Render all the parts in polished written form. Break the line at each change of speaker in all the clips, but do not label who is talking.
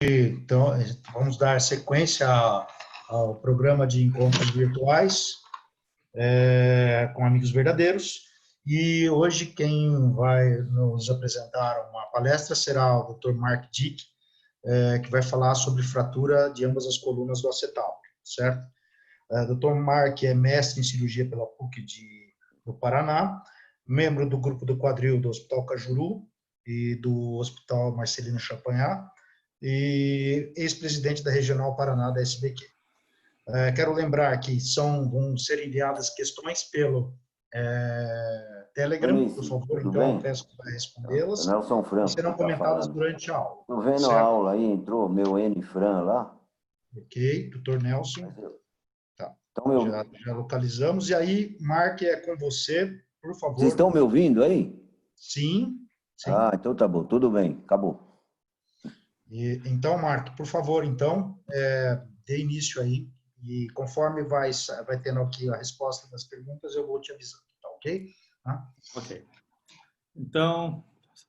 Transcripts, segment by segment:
Então, vamos dar sequência ao programa de encontros virtuais com amigos verdadeiros. E hoje quem vai nos apresentar uma palestra será o Dr. Mark Dick, que vai falar sobre fratura de ambas as colunas do acetal, certo? Dr. Mark é mestre em cirurgia pela PUC do Paraná, membro do grupo do quadril do Hospital Cajuru e do Hospital Marcelino Champagnat, e ex-presidente da Regional Paraná da SBQ. Quero lembrar que vão ser enviadas questões pelo Telegram, por favor, então, peço para respondê-las,
Nelson Fran,
e serão comentadas durante a aula.
Estou vendo
certo?
a aula aí, entrou meu N Fran lá.
Ok, doutor Nelson. Tá.
Então,
já localizamos. E aí, Mark, é com você, por favor.
Vocês estão me ouvindo aí?
Sim.
Ah, então tá bom, tudo bem, acabou.
Então, Mark, por favor, então, dê início aí. E conforme vai tendo aqui a resposta das perguntas, eu vou te avisando, tá ok?
Ok. Então,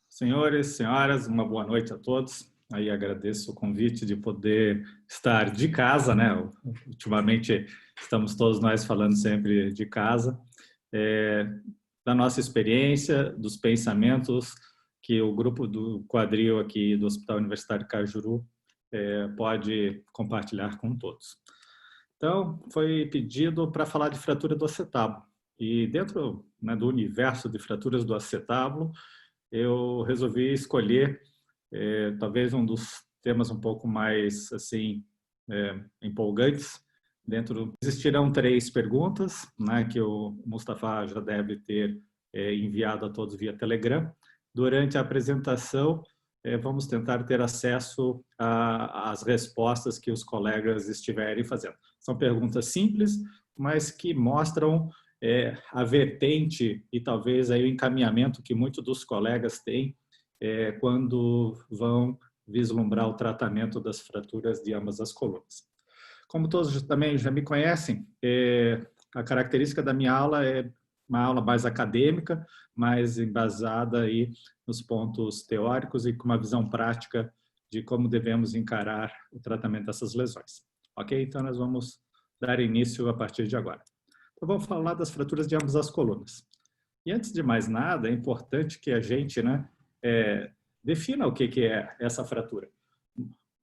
senhores, senhoras, uma boa noite a todos. Aí agradeço o convite de poder estar de casa, né? Ultimamente estamos todos nós falando sempre de casa, da nossa experiência, dos pensamentos que o grupo do quadril aqui do Hospital Universitário Cajuru pode compartilhar com todos. Então, foi pedido para falar de fratura do acetábulo. E dentro, né, do universo de fraturas do acetábulo, eu resolvi escolher talvez um dos temas um pouco mais assim empolgantes. Existirão 3 perguntas, né, que o Mustafa já deve ter enviado a todos via Telegram. Durante a apresentação, vamos tentar ter acesso às respostas que os colegas estiverem fazendo. São perguntas simples, mas que mostram a vertente e talvez aí o encaminhamento que muitos dos colegas têm quando vão vislumbrar o tratamento das fraturas de ambas as colunas. Como todos também já me conhecem, a característica da minha aula é uma aula mais acadêmica, mais embasada aí nos pontos teóricos e com uma visão prática de como devemos encarar o tratamento dessas lesões. Ok? Então, nós vamos dar início a partir de agora. Então, vamos falar das fraturas de ambas as colunas. E antes de mais nada, é importante que a gente defina o que é essa fratura.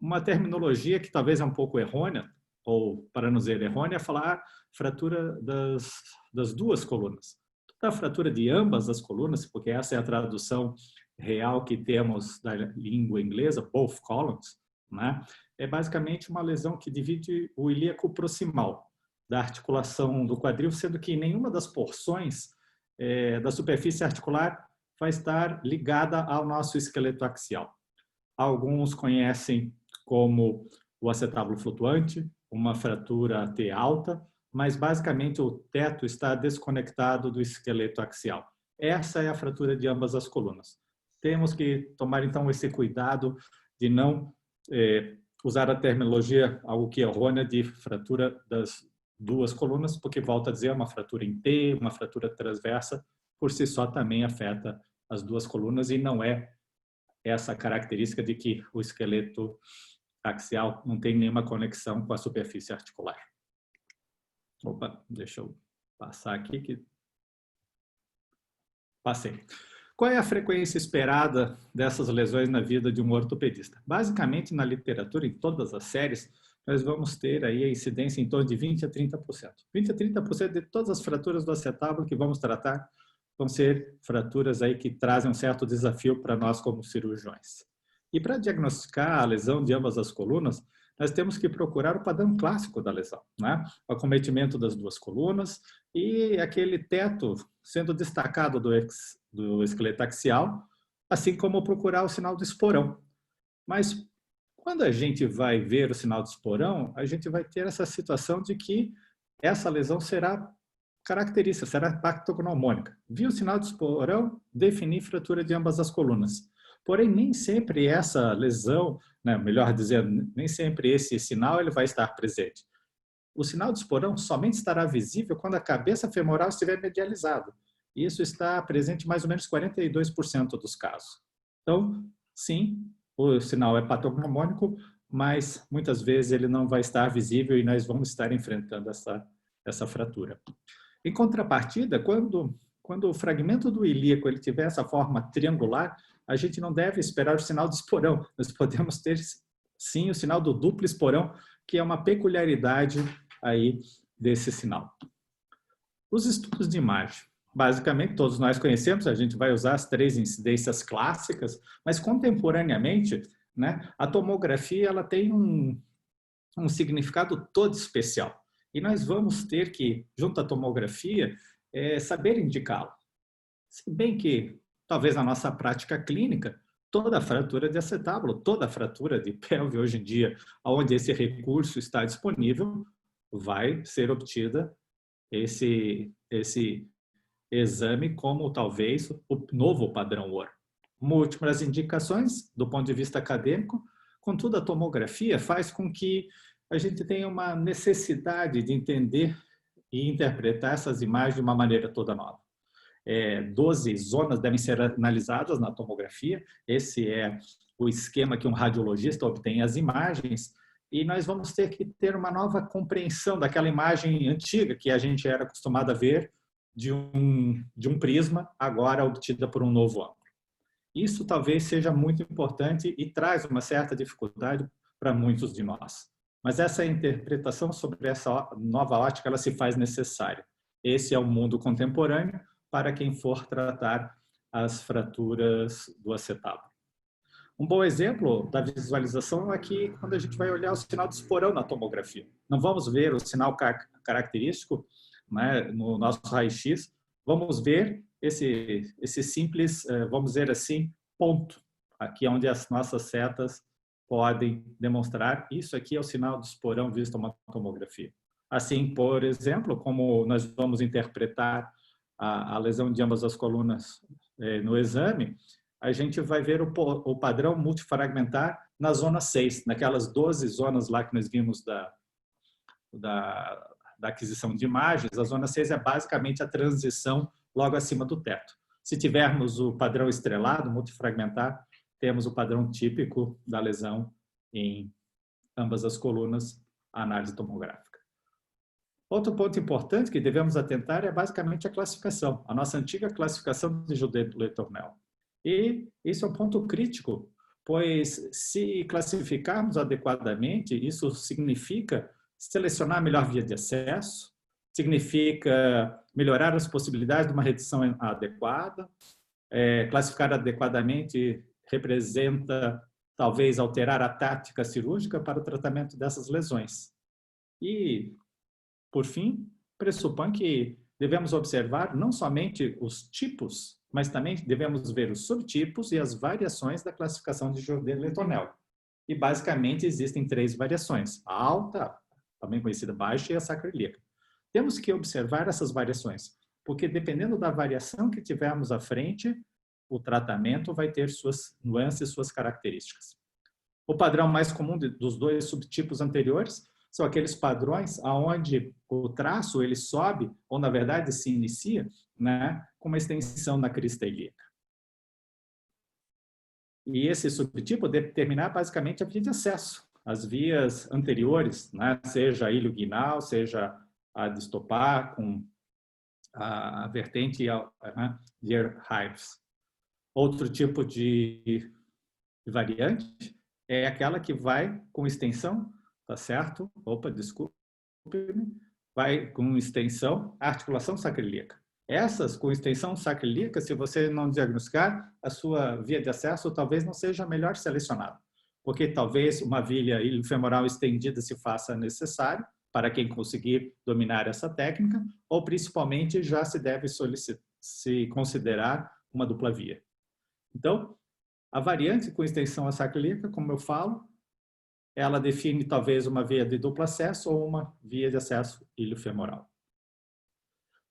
Uma terminologia que talvez é um pouco errônea, ou para não dizer errônea, é falar fratura das duas colunas. A fratura de ambas as colunas, porque essa é a tradução real que temos da língua inglesa, both columns, né? É basicamente uma lesão que divide o ilíaco proximal da articulação do quadril, sendo que nenhuma das porções da superfície articular vai estar ligada ao nosso esqueleto axial. Alguns conhecem como o acetábulo flutuante, uma fratura T alta, mas basicamente o teto está desconectado do esqueleto axial. Essa é a fratura de ambas as colunas. Temos que tomar então esse cuidado de não usar a terminologia, algo que é errônea, de fratura das duas colunas, porque, volto a dizer, uma fratura em T, uma fratura transversa, por si só também afeta as duas colunas e não é essa característica de que o esqueleto axial não tem nenhuma conexão com a superfície articular. Opa, deixa eu passar aqui. Passei. Qual é a frequência esperada dessas lesões na vida de um ortopedista? Basicamente, na literatura, em todas as séries, nós vamos ter aí a incidência em torno de 20% a 30%. 20% a 30% de todas as fraturas do acetábulo que vamos tratar vão ser fraturas aí que trazem um certo desafio para nós como cirurgiões. E para diagnosticar a lesão de ambas as colunas, nós temos que procurar o padrão clássico da lesão, né? O acometimento das duas colunas e aquele teto sendo destacado do esqueleto axial, assim como procurar o sinal do esporão. Mas quando a gente vai ver o sinal do esporão, a gente vai ter essa situação de que essa lesão será característica, será pactognomônica. Viu o sinal de esporão, definir fratura de ambas as colunas. Porém, nem sempre essa lesão, né, melhor dizendo, nem sempre esse sinal ele vai estar presente. O sinal de esporão somente estará visível quando a cabeça femoral estiver medializada. Isso está presente em mais ou menos 42% dos casos. Então, sim, o sinal é patognomônico, mas muitas vezes ele não vai estar visível e nós vamos estar enfrentando essa fratura. Em contrapartida, quando o fragmento do ilíaco ele tiver essa forma triangular, a gente não deve esperar o sinal do esporão. Nós podemos ter, sim, o sinal do duplo esporão, que é uma peculiaridade aí desse sinal. Os estudos de imagem. Basicamente, todos nós conhecemos, a gente vai usar as 3 incidências clássicas, mas contemporaneamente, né, a tomografia ela tem um significado todo especial. E nós vamos ter que, junto à tomografia, saber indicá-la. Se bem que, talvez na nossa prática clínica, toda fratura de acetábulo, toda fratura de pelve hoje em dia, onde esse recurso está disponível, vai ser obtida esse exame como talvez o novo padrão ouro. Múltiplas indicações do ponto de vista acadêmico, contudo a tomografia faz com que a gente tenha uma necessidade de entender e interpretar essas imagens de uma maneira toda nova. 12 zonas devem ser analisadas na tomografia, esse é o esquema que um radiologista obtém as imagens, e nós vamos ter que ter uma nova compreensão daquela imagem antiga que a gente era acostumado a ver de um prisma, agora obtida por um novo ângulo. Isso talvez seja muito importante e traz uma certa dificuldade para muitos de nós. Mas essa interpretação sobre essa nova ótica, ela se faz necessária. Esse é o mundo contemporâneo para quem for tratar as fraturas do acetábulo. Um bom exemplo da visualização é aqui quando a gente vai olhar o sinal de esporão na tomografia. Não vamos ver o sinal característico, né, no nosso raio-x, vamos ver esse simples, vamos dizer assim, ponto, aqui onde as nossas setas podem demonstrar. Isso aqui é o sinal de esporão visto na tomografia. Assim, por exemplo, como nós vamos interpretar a lesão de ambas as colunas no exame, a gente vai ver o padrão multifragmentar na zona 6, naquelas 12 zonas lá que nós vimos da aquisição de imagens. A zona 6 é basicamente a transição logo acima do teto. Se tivermos o padrão estrelado, multifragmentar, temos o padrão típico da lesão em ambas as colunas, a análise tomográfica. Outro ponto importante que devemos atentar é basicamente a classificação, a nossa antiga classificação de Jaudet-Le Tournel. E isso é um ponto crítico, pois se classificarmos adequadamente, isso significa selecionar a melhor via de acesso, significa melhorar as possibilidades de uma redução adequada, classificar adequadamente representa talvez alterar a tática cirúrgica para o tratamento dessas lesões. E, por fim, pressupõe que devemos observar não somente os tipos, mas também devemos ver os subtipos e as variações da classificação de Jaudet-Le Tournel. E, basicamente, existem 3 variações: a alta, também conhecida baixa, e a sacroiliaca. Temos que observar essas variações, porque dependendo da variação que tivermos à frente, o tratamento vai ter suas nuances, suas características. O padrão mais comum dos 2 subtipos anteriores são aqueles padrões onde o traço ele sobe, ou na verdade se inicia, né, com uma extensão na crista ilíaca. E esse subtipo deve determinar basicamente a via de acesso, as vias anteriores, né, seja a ilioguinal, seja a distopar com a vertente de Ehrheims. Outro tipo de variante é aquela que vai com extensão, tá certo? Opa, desculpe-me. Vai com extensão, articulação sacroiliaca. Essas com extensão sacroiliaca, se você não diagnosticar, a sua via de acesso talvez não seja a melhor selecionada, porque talvez uma via ilio-femoral estendida se faça necessário para quem conseguir dominar essa técnica, ou principalmente já se deve se considerar uma dupla via. Então, a variante com extensão sacroiliaca, como eu falo, ela define talvez uma via de duplo acesso ou uma via de acesso ilio-femoral.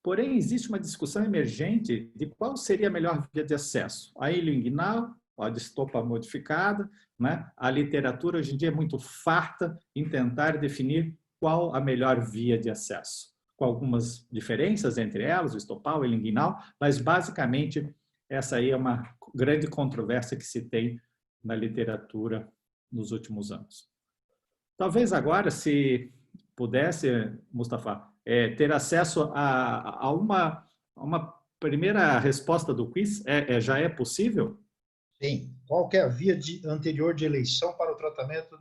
Porém, existe uma discussão emergente de qual seria a melhor via de acesso. A ilioinguinal, a distopa modificada, né? A literatura hoje em dia é muito farta em tentar definir qual a melhor via de acesso, com algumas diferenças entre elas, o estopal, o ilioinguinal, mas basicamente essa aí é uma grande controvérsia que se tem na literatura nos últimos anos. Talvez agora, se pudesse, Mustafa, ter acesso a uma primeira resposta do quiz, já é possível?
Sim. Qual que é a via anterior de eleição para o tratamento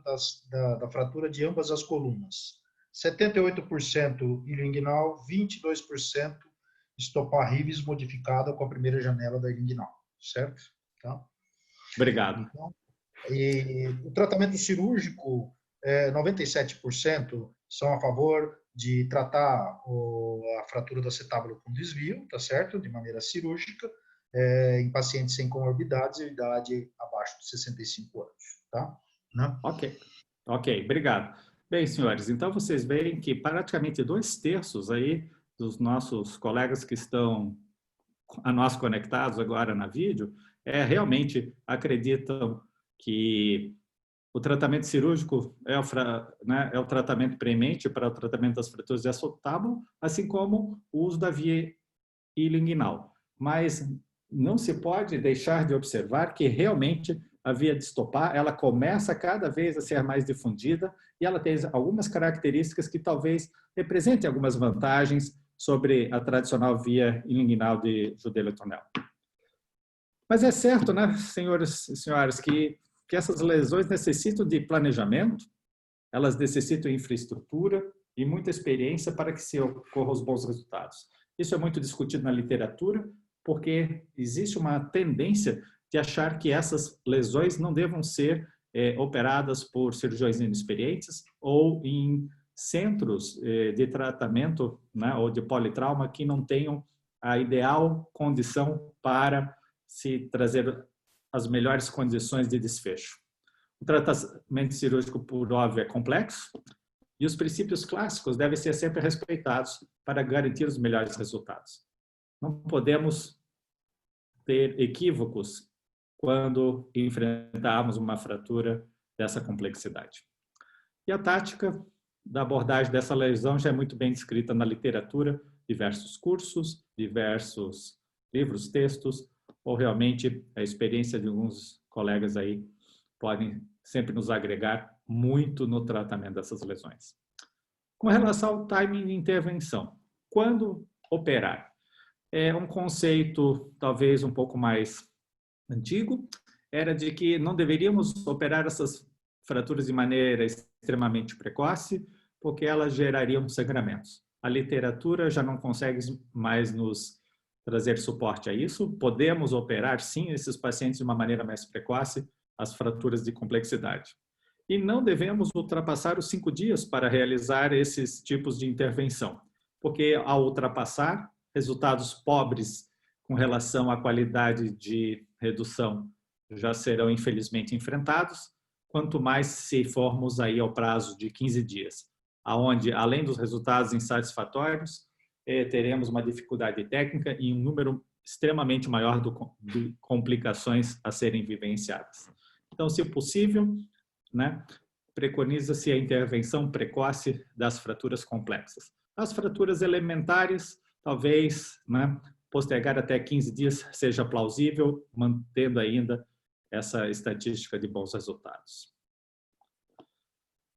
da fratura de ambas as colunas? 78% ilinguinal, 22% estopar rives modificada com a primeira janela da ilinguinal, certo? Tá?
Obrigado.
Então, o tratamento cirúrgico, 97% são a favor de tratar a fratura do acetábulo com desvio, tá certo? De maneira cirúrgica, em pacientes sem comorbidades e idade abaixo de 65 anos, tá? Né?
Ok, obrigado. Bem, senhores, então vocês veem que praticamente 2/3 aí dos nossos colegas que estão a nós conectados agora na vídeo, realmente acreditam que o tratamento cirúrgico é o tratamento premente para o tratamento das fraturas de acetábulo, assim como o uso da via ilinguinal. Mas não se pode deixar de observar que realmente a via de estopar, ela começa cada vez a ser mais difundida e ela tem algumas características que talvez representem algumas vantagens sobre a tradicional via ilinguinal de Judée-Letournel. Mas é certo, né, senhores e senhoras, que essas lesões necessitam de planejamento, elas necessitam de infraestrutura e muita experiência para que se ocorram os bons resultados. Isso é muito discutido na literatura, porque existe uma tendência de achar que essas lesões não devam ser operadas por cirurgiões inexperientes ou em centros de tratamento, né, ou de politrauma que não tenham a ideal condição para se trazer as melhores condições de desfecho. O tratamento cirúrgico, por óbvio, é complexo e os princípios clássicos devem ser sempre respeitados para garantir os melhores resultados. Não podemos ter equívocos quando enfrentarmos uma fratura dessa complexidade. E a tática da abordagem dessa lesão já é muito bem descrita na literatura, diversos cursos, diversos livros, textos, ou realmente a experiência de alguns colegas aí podem sempre nos agregar muito no tratamento dessas lesões. Com relação ao timing de intervenção, quando operar? É um conceito talvez um pouco mais antigo, era de que não deveríamos operar essas fraturas de maneira extremamente precoce, porque elas gerariam sangramentos. A literatura já não consegue mais nos trazer suporte a isso. Podemos operar, sim, esses pacientes de uma maneira mais precoce, as fraturas de complexidade. E não devemos ultrapassar os 5 dias para realizar esses tipos de intervenção, porque ao ultrapassar, resultados pobres com relação à qualidade de redução já serão infelizmente enfrentados, quanto mais se formos aí ao prazo de 15 dias, aonde além dos resultados insatisfatórios, teremos uma dificuldade técnica e um número extremamente maior de complicações a serem vivenciadas. Então, se possível, né, preconiza-se a intervenção precoce das fraturas complexas. As fraturas elementares, talvez, né, postergar até 15 dias seja plausível, mantendo ainda essa estatística de bons resultados.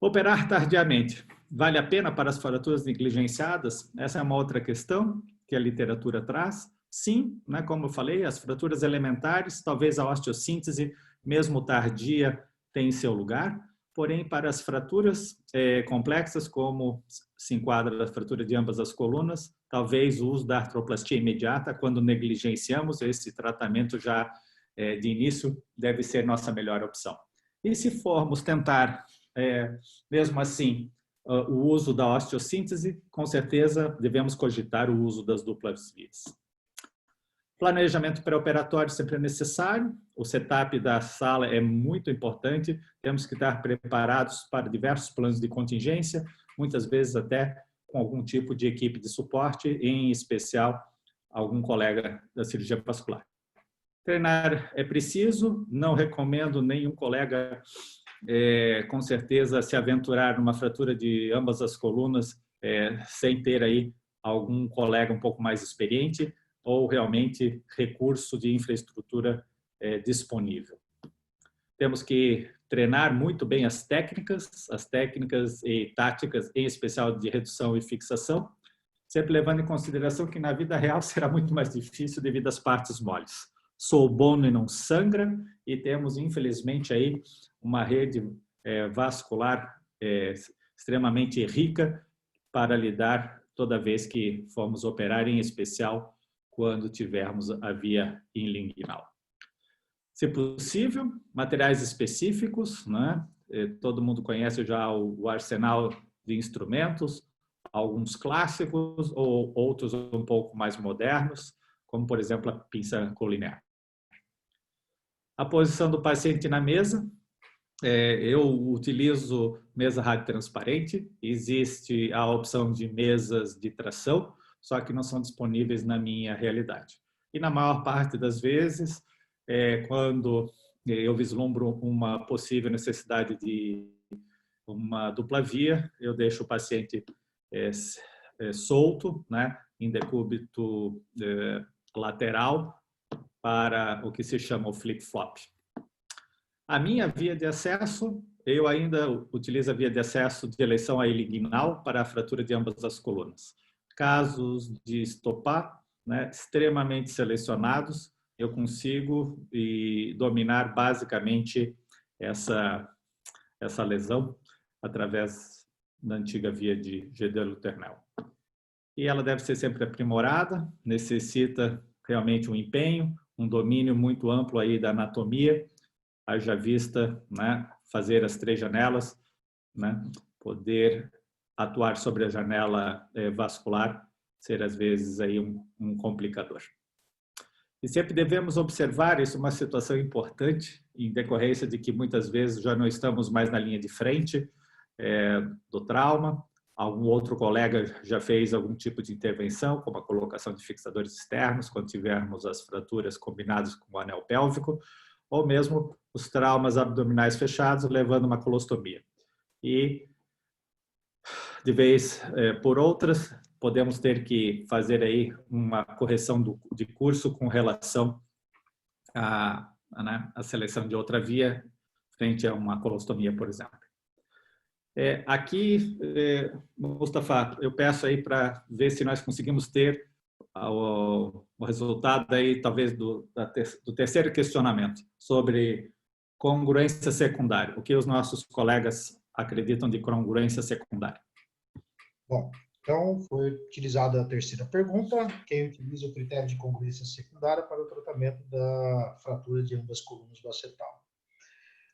Operar tardiamente. Vale a pena para as fraturas negligenciadas? Essa é uma outra questão que a literatura traz. Sim, né, como eu falei, as fraturas elementares, talvez a osteossíntese, mesmo tardia, tem seu lugar. Porém, para as fraturas complexas, como se enquadra a fratura de ambas as colunas, talvez o uso da artroplastia imediata, quando negligenciamos esse tratamento já de início, deve ser nossa melhor opção. E se formos tentar, mesmo assim, o uso da osteossíntese, com certeza devemos cogitar o uso das duplas vias. Planejamento pré-operatório sempre é necessário, o setup da sala é muito importante, temos que estar preparados para diversos planos de contingência, muitas vezes até com algum tipo de equipe de suporte, em especial algum colega da cirurgia vascular. Treinar é preciso, não recomendo nenhum colega, com certeza, se aventurar numa fratura de ambas as colunas sem ter aí algum colega um pouco mais experiente, ou realmente recurso de infraestrutura disponível. Temos que treinar muito bem as técnicas e táticas, em especial de redução e fixação, sempre levando em consideração que na vida real será muito mais difícil devido às partes moles. Sou bom e não sangra, e temos, infelizmente, aí uma rede vascular extremamente rica para lidar toda vez que formos operar, em especial quando tivermos a via inlinguinal. Se possível, materiais específicos, né? Todo mundo conhece já o arsenal de instrumentos, alguns clássicos ou outros um pouco mais modernos, como, por exemplo, a pinça colinear. A posição do paciente na mesa, eu utilizo mesa radiotransparente, existe a opção de mesas de tração, só que não são disponíveis na minha realidade. E na maior parte das vezes, quando eu vislumbro uma possível necessidade de uma dupla via, eu deixo o paciente solto, né, em decúbito lateral, para o que se chama o flip-flop. A minha via de acesso, eu ainda utilizo a via de acesso de eleição ilinguinal para a fratura de ambas as colunas. Casos de estopar, né, extremamente selecionados, eu consigo dominar basicamente essa lesão através da antiga via de Gedel-Luternel. E ela deve ser sempre aprimorada, necessita realmente um empenho, um domínio muito amplo aí da anatomia, haja vista, né, fazer as 3 janelas, né, poder atuar sobre a janela vascular, ser às vezes aí um complicador. E sempre devemos observar, isso é uma situação importante, em decorrência de que muitas vezes já não estamos mais na linha de frente do trauma, algum outro colega já fez algum tipo de intervenção, como a colocação de fixadores externos, quando tivermos as fraturas combinadas com o anel pélvico, ou mesmo os traumas abdominais fechados, levando uma colostomia. E, de vez por outras, podemos ter que fazer aí uma correção de curso com relação à seleção de outra via, frente a uma colostomia, por exemplo. Aqui, Mustafa, eu peço aí para ver se nós conseguimos ter o resultado aí, talvez, do terceiro questionamento sobre congruência secundária. O que os nossos colegas acreditam de congruência secundária?
Bom, então foi utilizada a terceira pergunta. Quem utiliza o critério de congruência secundária para o tratamento da fratura de ambas colunas do acetal?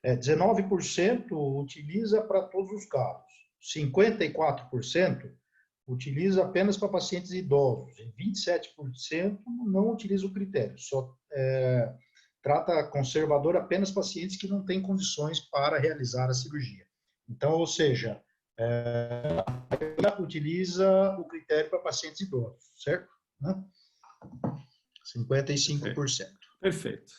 19% utiliza para todos os casos. 54% utiliza apenas para pacientes idosos. E 27% não utiliza o critério. Só trata conservador apenas pacientes que não têm condições para realizar a cirurgia. Então, ou seja, utiliza o critério para pacientes idosos, certo? 55%.
Perfeito.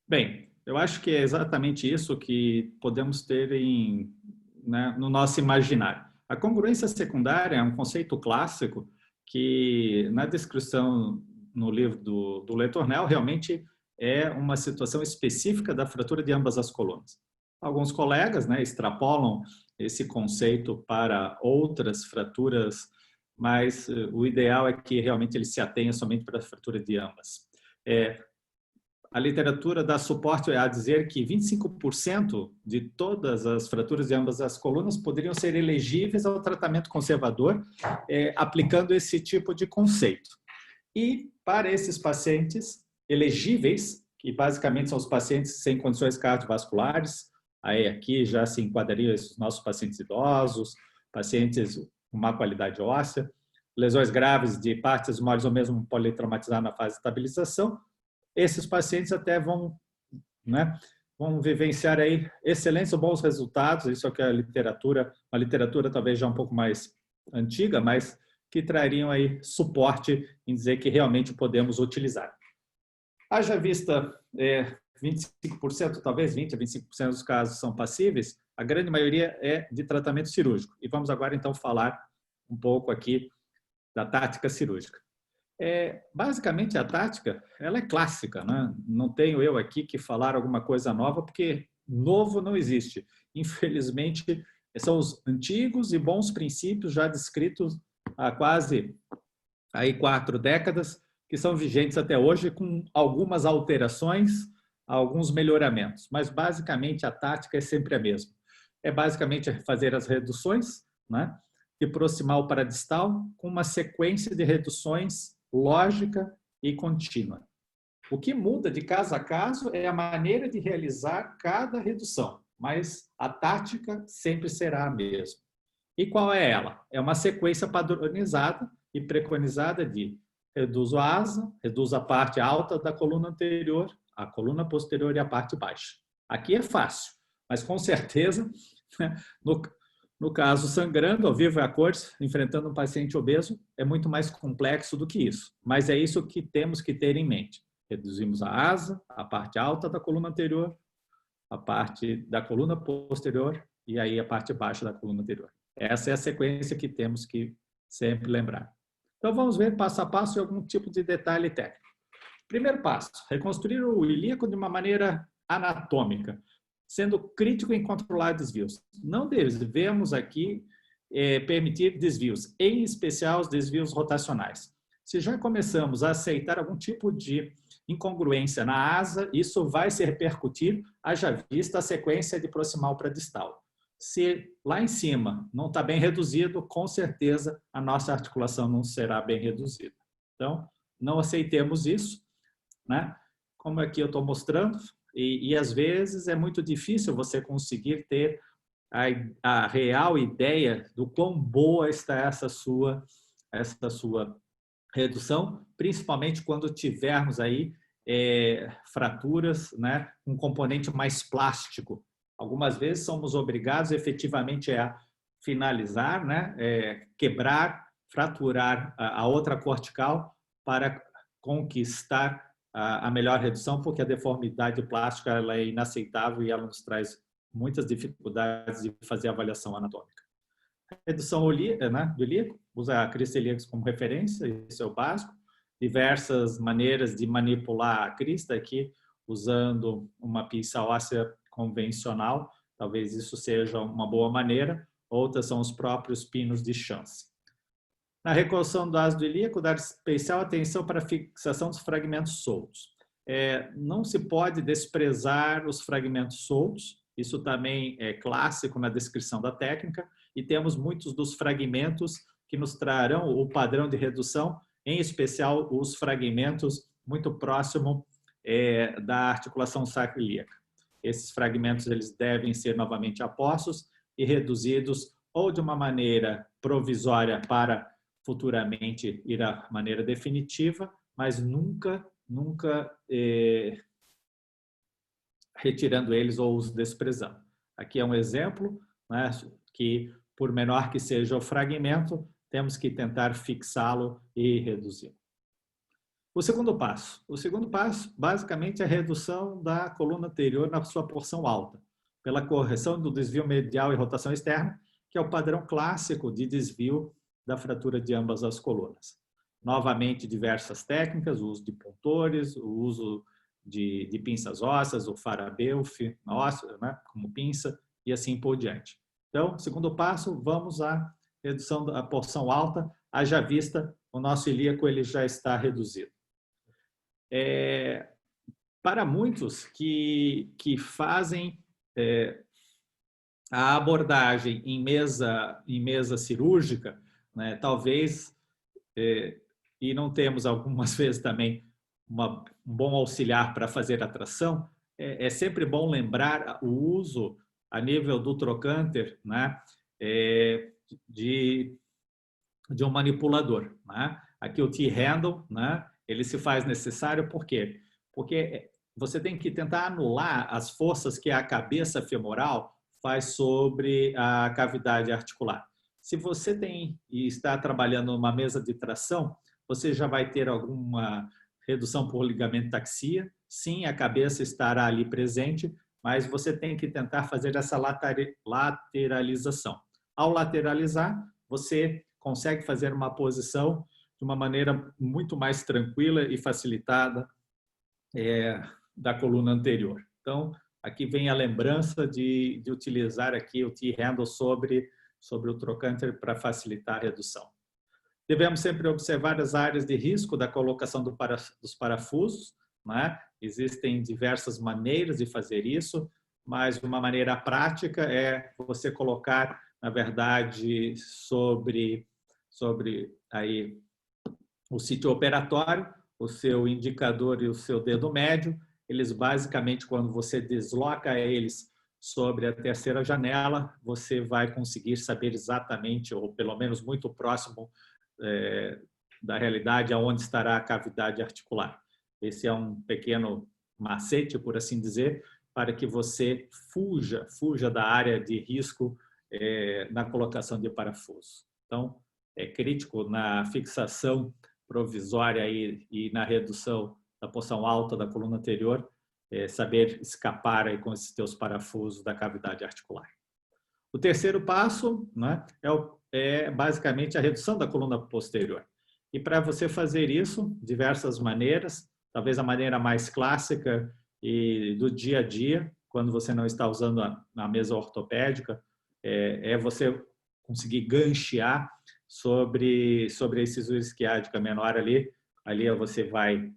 Bem, eu acho que é exatamente isso que podemos ter no nosso imaginário. A congruência secundária é um conceito clássico que, na descrição no livro do Letournel, realmente é uma situação específica da fratura de ambas as colunas. Alguns colegas extrapolam esse conceito para outras fraturas, mas o ideal é que realmente ele se atenha somente para a fratura de ambas. A literatura dá suporte a dizer que 25% de todas as fraturas de ambas as colunas poderiam ser elegíveis ao tratamento conservador, aplicando esse tipo de conceito. E para esses pacientes elegíveis, que basicamente são os pacientes sem condições cardiovasculares, aí aqui já se enquadrariam esses nossos pacientes idosos, pacientes com má qualidade óssea, lesões graves de partes moles ou mesmo politraumatizar na fase de estabilização, esses pacientes até vão vivenciar aí excelentes ou bons resultados. Isso é o que uma literatura talvez já um pouco mais antiga, mas que trariam aí suporte em dizer que realmente podemos utilizar. Haja vista 25%, talvez 20% a 25% dos casos são passíveis, a grande maioria é de tratamento cirúrgico. E vamos agora então falar um pouco aqui da tática cirúrgica. Basicamente, a tática ela é clássica, né? Não tenho eu aqui que falar alguma coisa nova, porque novo não existe. Infelizmente, são os antigos e bons princípios já descritos há quase aí 4 décadas, que são vigentes até hoje, com algumas alterações, alguns melhoramentos. Mas, basicamente, a tática é sempre a mesma. É basicamente fazer as reduções, né, de proximal para distal, com uma sequência de reduções lógica e contínua. O que muda de caso a caso é a maneira de realizar cada redução, mas a tática sempre será a mesma. E qual é ela? É uma sequência padronizada e preconizada de reduzo a asa, reduzo a parte alta da coluna anterior, a coluna posterior e a parte baixa. Aqui é fácil, mas com certeza, né, no caso sangrando, ao vivo e a cores, enfrentando um paciente obeso, é muito mais complexo do que isso. Mas é isso que temos que ter em mente. Reduzimos a asa, a parte alta da coluna anterior, a parte da coluna posterior e aí a parte baixa da coluna anterior. Essa é a sequência que temos que sempre lembrar. Então, vamos ver passo a passo algum tipo de detalhe técnico. Primeiro passo, reconstruir o ilíaco de uma maneira anatômica, sendo crítico em controlar desvios. Não devemos aqui permitir desvios, em especial os desvios rotacionais. Se já começamos a aceitar algum tipo de incongruência na asa, isso vai se repercutir, haja vista a sequência de proximal para distal. Se lá em cima não está bem reduzido, com certeza a nossa articulação não será bem reduzida. Então, não aceitemos isso, né? Como aqui eu estou mostrando, e às vezes é muito difícil você conseguir ter a real ideia do quão boa está essa sua redução, principalmente quando tivermos aí fraturas, né, um componente mais plástico. Algumas vezes somos obrigados efetivamente a finalizar, né, quebrar, fraturar a outra cortical para conquistar a melhor redução, porque a deformidade plástica ela é inaceitável e ela nos traz muitas dificuldades de fazer avaliação anatômica. Redução do ilíaco, usa a crista ilíaca como referência, isso é o básico. Diversas maneiras de manipular a crista aqui, usando uma pinça óssea convencional, talvez isso seja uma boa maneira. Outras são os próprios pinos de chance. Na reconstrução do ácido ilíaco, dar especial atenção para a fixação dos fragmentos soltos. Não se pode desprezar os fragmentos soltos, isso também é clássico na descrição da técnica, e temos muitos dos fragmentos que nos trarão o padrão de redução, em especial os fragmentos muito próximos da articulação sacroiliaca. Esses fragmentos eles devem ser novamente apostos e reduzidos ou de uma maneira provisória para futuramente ir à maneira definitiva, mas nunca retirando eles ou os desprezando. Aqui é um exemplo, né, que por menor que seja o fragmento, temos que tentar fixá-lo e reduzir. O segundo passo basicamente é a redução da coluna anterior na sua porção alta, pela correção do desvio medial e rotação externa, que é o padrão clássico de desvio da fratura de ambas as colunas. Novamente, diversas técnicas, o uso de pontores, o uso de pinças ósseas, o Farabeuf, né, como pinça, e assim por diante. Então, segundo passo, vamos à redução da porção alta, haja vista o nosso ilíaco ele já está reduzido. Para muitos que fazem a abordagem em mesa cirúrgica, né, talvez, e não temos algumas vezes também um bom auxiliar para fazer a tração, é sempre bom lembrar o uso a nível do trocânter, né, de um manipulador, né? Aqui o T-handle, né, ele se faz necessário por quê? Porque você tem que tentar anular as forças que a cabeça femoral faz sobre a cavidade articular. Se você está trabalhando numa mesa de tração, você já vai ter alguma redução por ligamentaxia. Sim, a cabeça estará ali presente, mas você tem que tentar fazer essa lateralização. Ao lateralizar, você consegue fazer uma posição de uma maneira muito mais tranquila e facilitada da coluna anterior. Então, aqui vem a lembrança de utilizar aqui o T-handle sobre o trocânter para facilitar a redução. Devemos sempre observar as áreas de risco da colocação dos parafusos, né? Existem diversas maneiras de fazer isso, mas uma maneira prática é você colocar, na verdade, sobre aí o sítio operatório, o seu indicador e o seu dedo médio. Eles basicamente, quando você desloca eles sobre a terceira janela, você vai conseguir saber exatamente, ou pelo menos muito próximo da realidade, aonde estará a cavidade articular. Esse é um pequeno macete, por assim dizer, para que você fuja da área de risco na colocação de parafuso. Então, é crítico na fixação provisória e na redução da porção alta da coluna anterior, saber escapar aí com esses teus parafusos da cavidade articular. O terceiro passo, né, é basicamente a redução da coluna posterior. E para você fazer isso, diversas maneiras, talvez a maneira mais clássica e do dia a dia, quando você não está usando a mesa ortopédica, é você conseguir ganchear sobre a incisura isquiádica menor ali. Ali você vai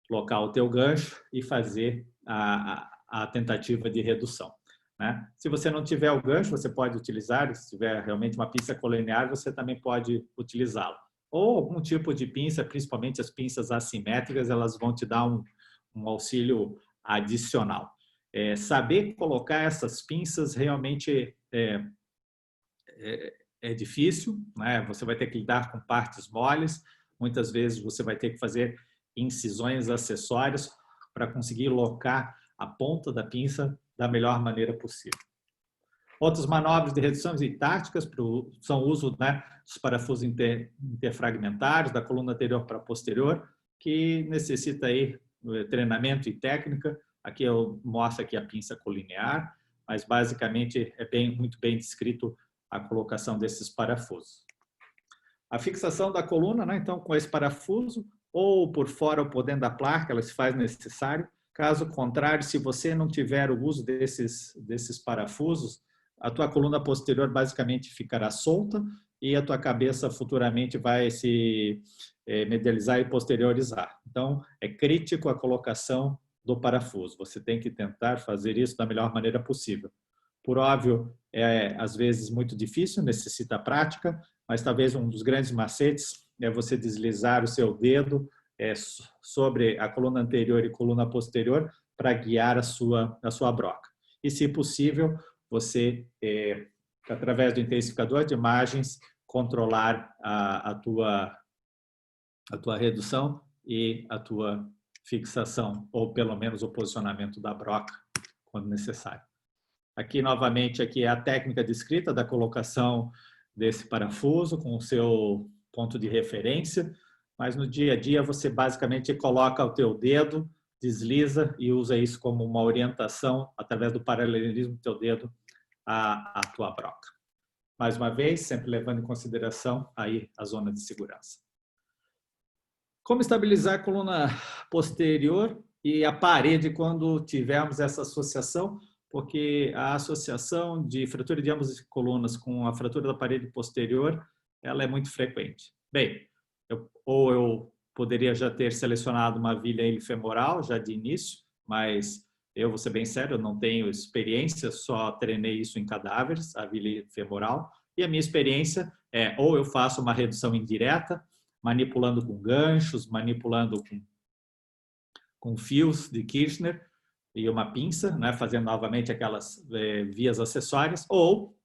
colocar o teu gancho e fazer a tentativa de redução, né? Se você não tiver o gancho, você pode utilizar, se tiver realmente uma pinça colinear, você também pode utilizá-la. Ou algum tipo de pinça, principalmente as pinças assimétricas, elas vão te dar um auxílio adicional. Saber colocar essas pinças realmente é difícil, né? Você vai ter que lidar com partes moles, muitas vezes você vai ter que fazer incisões acessórias para conseguir locar a ponta da pinça da melhor maneira possível. Outras manobras de redução e táticas são o uso, né, dos parafusos interfragmentários, da coluna anterior para a posterior, que necessita aí treinamento e técnica. Aqui eu mostro aqui a pinça colinear, mas basicamente muito bem descrito a colocação desses parafusos. A fixação da coluna, né, então, com esse parafuso, ou por fora ou por dentro da placa, ela se faz necessário. Caso contrário, se você não tiver o uso desses parafusos, a tua coluna posterior basicamente ficará solta e a tua cabeça futuramente vai se medializar e posteriorizar. Então, é crítico a colocação do parafuso. Você tem que tentar fazer isso da melhor maneira possível. Por óbvio, às vezes muito difícil, necessita prática, mas talvez um dos grandes macetes é você deslizar o seu dedo sobre a coluna anterior e coluna posterior para guiar a sua broca. E, se possível, você, através do intensificador de imagens, controlar a tua redução e a tua fixação, ou pelo menos o posicionamento da broca, quando necessário. Aqui, novamente, aqui é a técnica descrita da colocação desse parafuso com o seu ponto de referência, mas no dia a dia você basicamente coloca o teu dedo, desliza e usa isso como uma orientação através do paralelismo do teu dedo à tua broca. Mais uma vez, sempre levando em consideração aí a zona de segurança. Como estabilizar a coluna posterior e a parede quando tivermos essa associação? Porque a associação de fratura de ambas as colunas com a fratura da parede posterior, ela é muito frequente. Bem, eu poderia já ter selecionado uma vilha ilifemoral já de início, mas eu vou ser bem sério, eu não tenho experiência, só treinei isso em cadáveres, a vilha femoral, e a minha experiência ou eu faço uma redução indireta, manipulando com ganchos, manipulando com fios de Kirchner, e uma pinça, né, fazendo novamente aquelas vias acessórias, ou,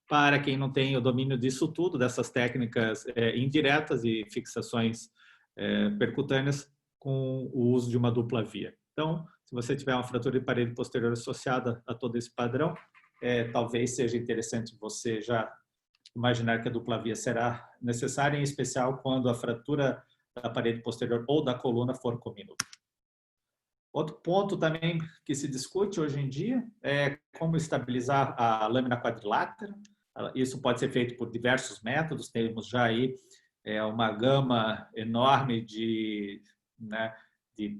para quem não tem o domínio disso tudo, dessas técnicas indiretas e fixações percutâneas, com o uso de uma dupla via. Então, se você tiver uma fratura de parede posterior associada a todo esse padrão, talvez seja interessante você já imaginar que a dupla via será necessária, em especial quando a fratura da parede posterior ou da coluna for comínula. Outro ponto também que se discute hoje em dia é como estabilizar a lâmina quadrilátera. Isso pode ser feito por diversos métodos, temos já aí uma gama enorme de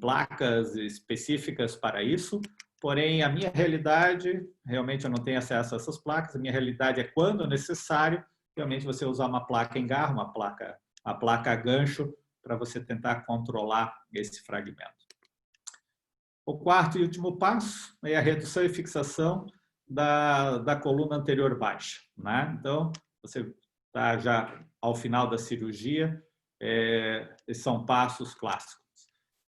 placas específicas para isso. porém a minha realidade, realmente eu não tenho acesso a essas placas, a minha realidade é quando necessário, realmente você usar uma placa em garra, a placa a gancho, para você tentar controlar esse fragmento. O quarto e último passo é a redução e fixação da coluna anterior baixa, né? Então, você está já ao final da cirurgia, são passos clássicos.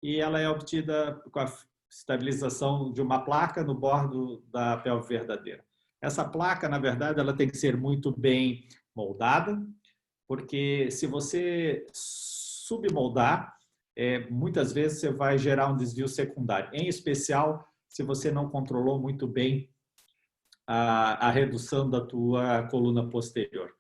E ela é obtida com a estabilização de uma placa no bordo da pelve verdadeira. Essa placa, na verdade, ela tem que ser muito bem moldada, porque se você submoldar, muitas vezes você vai gerar um desvio secundário, em especial se você não controlou muito bem a redução da tua coluna posterior.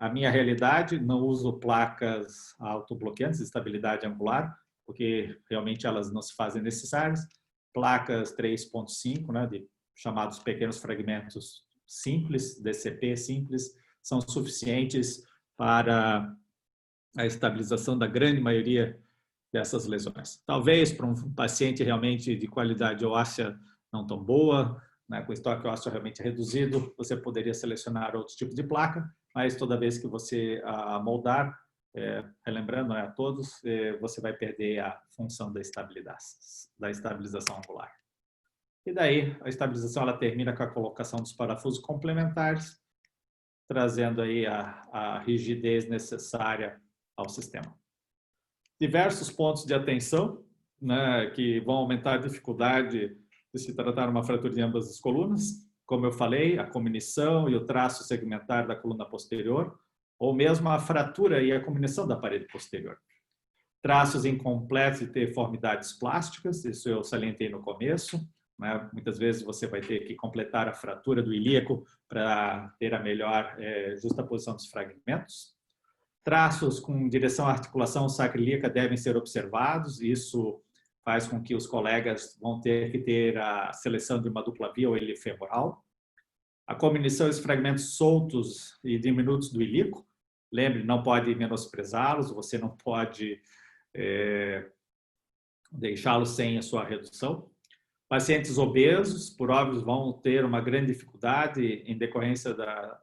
A minha realidade, não uso placas autobloqueantes de estabilidade angular, porque realmente elas não se fazem necessárias. Placas 3.5, né, de chamados pequenos fragmentos simples, DCP simples, são suficientes para a estabilização da grande maioria dessas lesões. Talvez para um paciente realmente de qualidade óssea não tão boa, né, com estoque ósseo realmente reduzido, você poderia selecionar outro tipo de placa, mas toda vez que você moldar, relembrando a todos, você vai perder a função da estabilização angular. E daí, a estabilização ela termina com a colocação dos parafusos complementares, trazendo aí a rigidez necessária ao sistema. Diversos pontos de atenção, né, que vão aumentar a dificuldade de se tratar uma fratura de ambas as colunas. Como eu falei, a cominição e o traço segmentar da coluna posterior, ou mesmo a fratura e a cominição da parede posterior. Traços incompletos e deformidades plásticas, isso eu salientei no começo, né? Muitas vezes você vai ter que completar a fratura do ilíaco para ter a melhor justaposição dos fragmentos. Traços com direção à articulação sacroiliaca devem ser observados, isso faz com que os colegas vão ter que ter a seleção de uma dupla via ou ilio-femoral. A cominição e os fragmentos soltos e diminutos do ilíaco, lembre, não pode menosprezá-los, você não pode deixá-los sem a sua redução. Pacientes obesos, por óbvio, vão ter uma grande dificuldade em decorrência da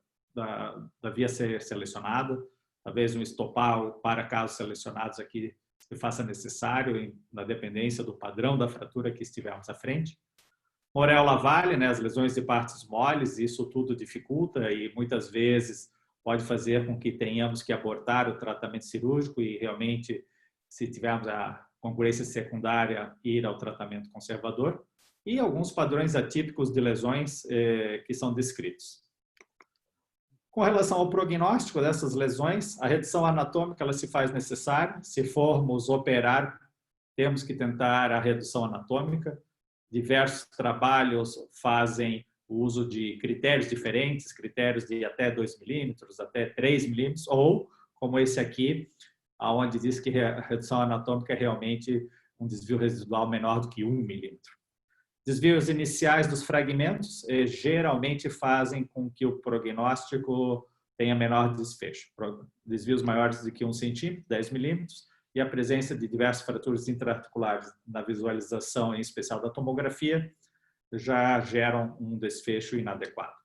via ser selecionada. Talvez um estopar ou para casos selecionados aqui se faça necessário na dependência do padrão da fratura que estivermos à frente. Morel-Lavalle, né, as lesões de partes moles, isso tudo dificulta e muitas vezes pode fazer com que tenhamos que abortar o tratamento cirúrgico e realmente, se tivermos a congruência secundária, ir ao tratamento conservador. E alguns padrões atípicos de lesões que são descritos. Com relação ao prognóstico dessas lesões, a redução anatômica ela se faz necessária. Se formos operar, temos que tentar a redução anatômica. Diversos trabalhos fazem o uso de critérios diferentes, critérios de até 2 milímetros, até 3 milímetros, ou, como esse aqui, onde diz que a redução anatômica é realmente um desvio residual menor do que 1 milímetro. Desvios iniciais dos fragmentos geralmente fazem com que o prognóstico tenha menor desfecho. Desvios maiores do que 1 centímetro, 10 milímetros, e a presença de diversas fraturas intraarticulares na visualização, em especial da tomografia, já geram um desfecho inadequado.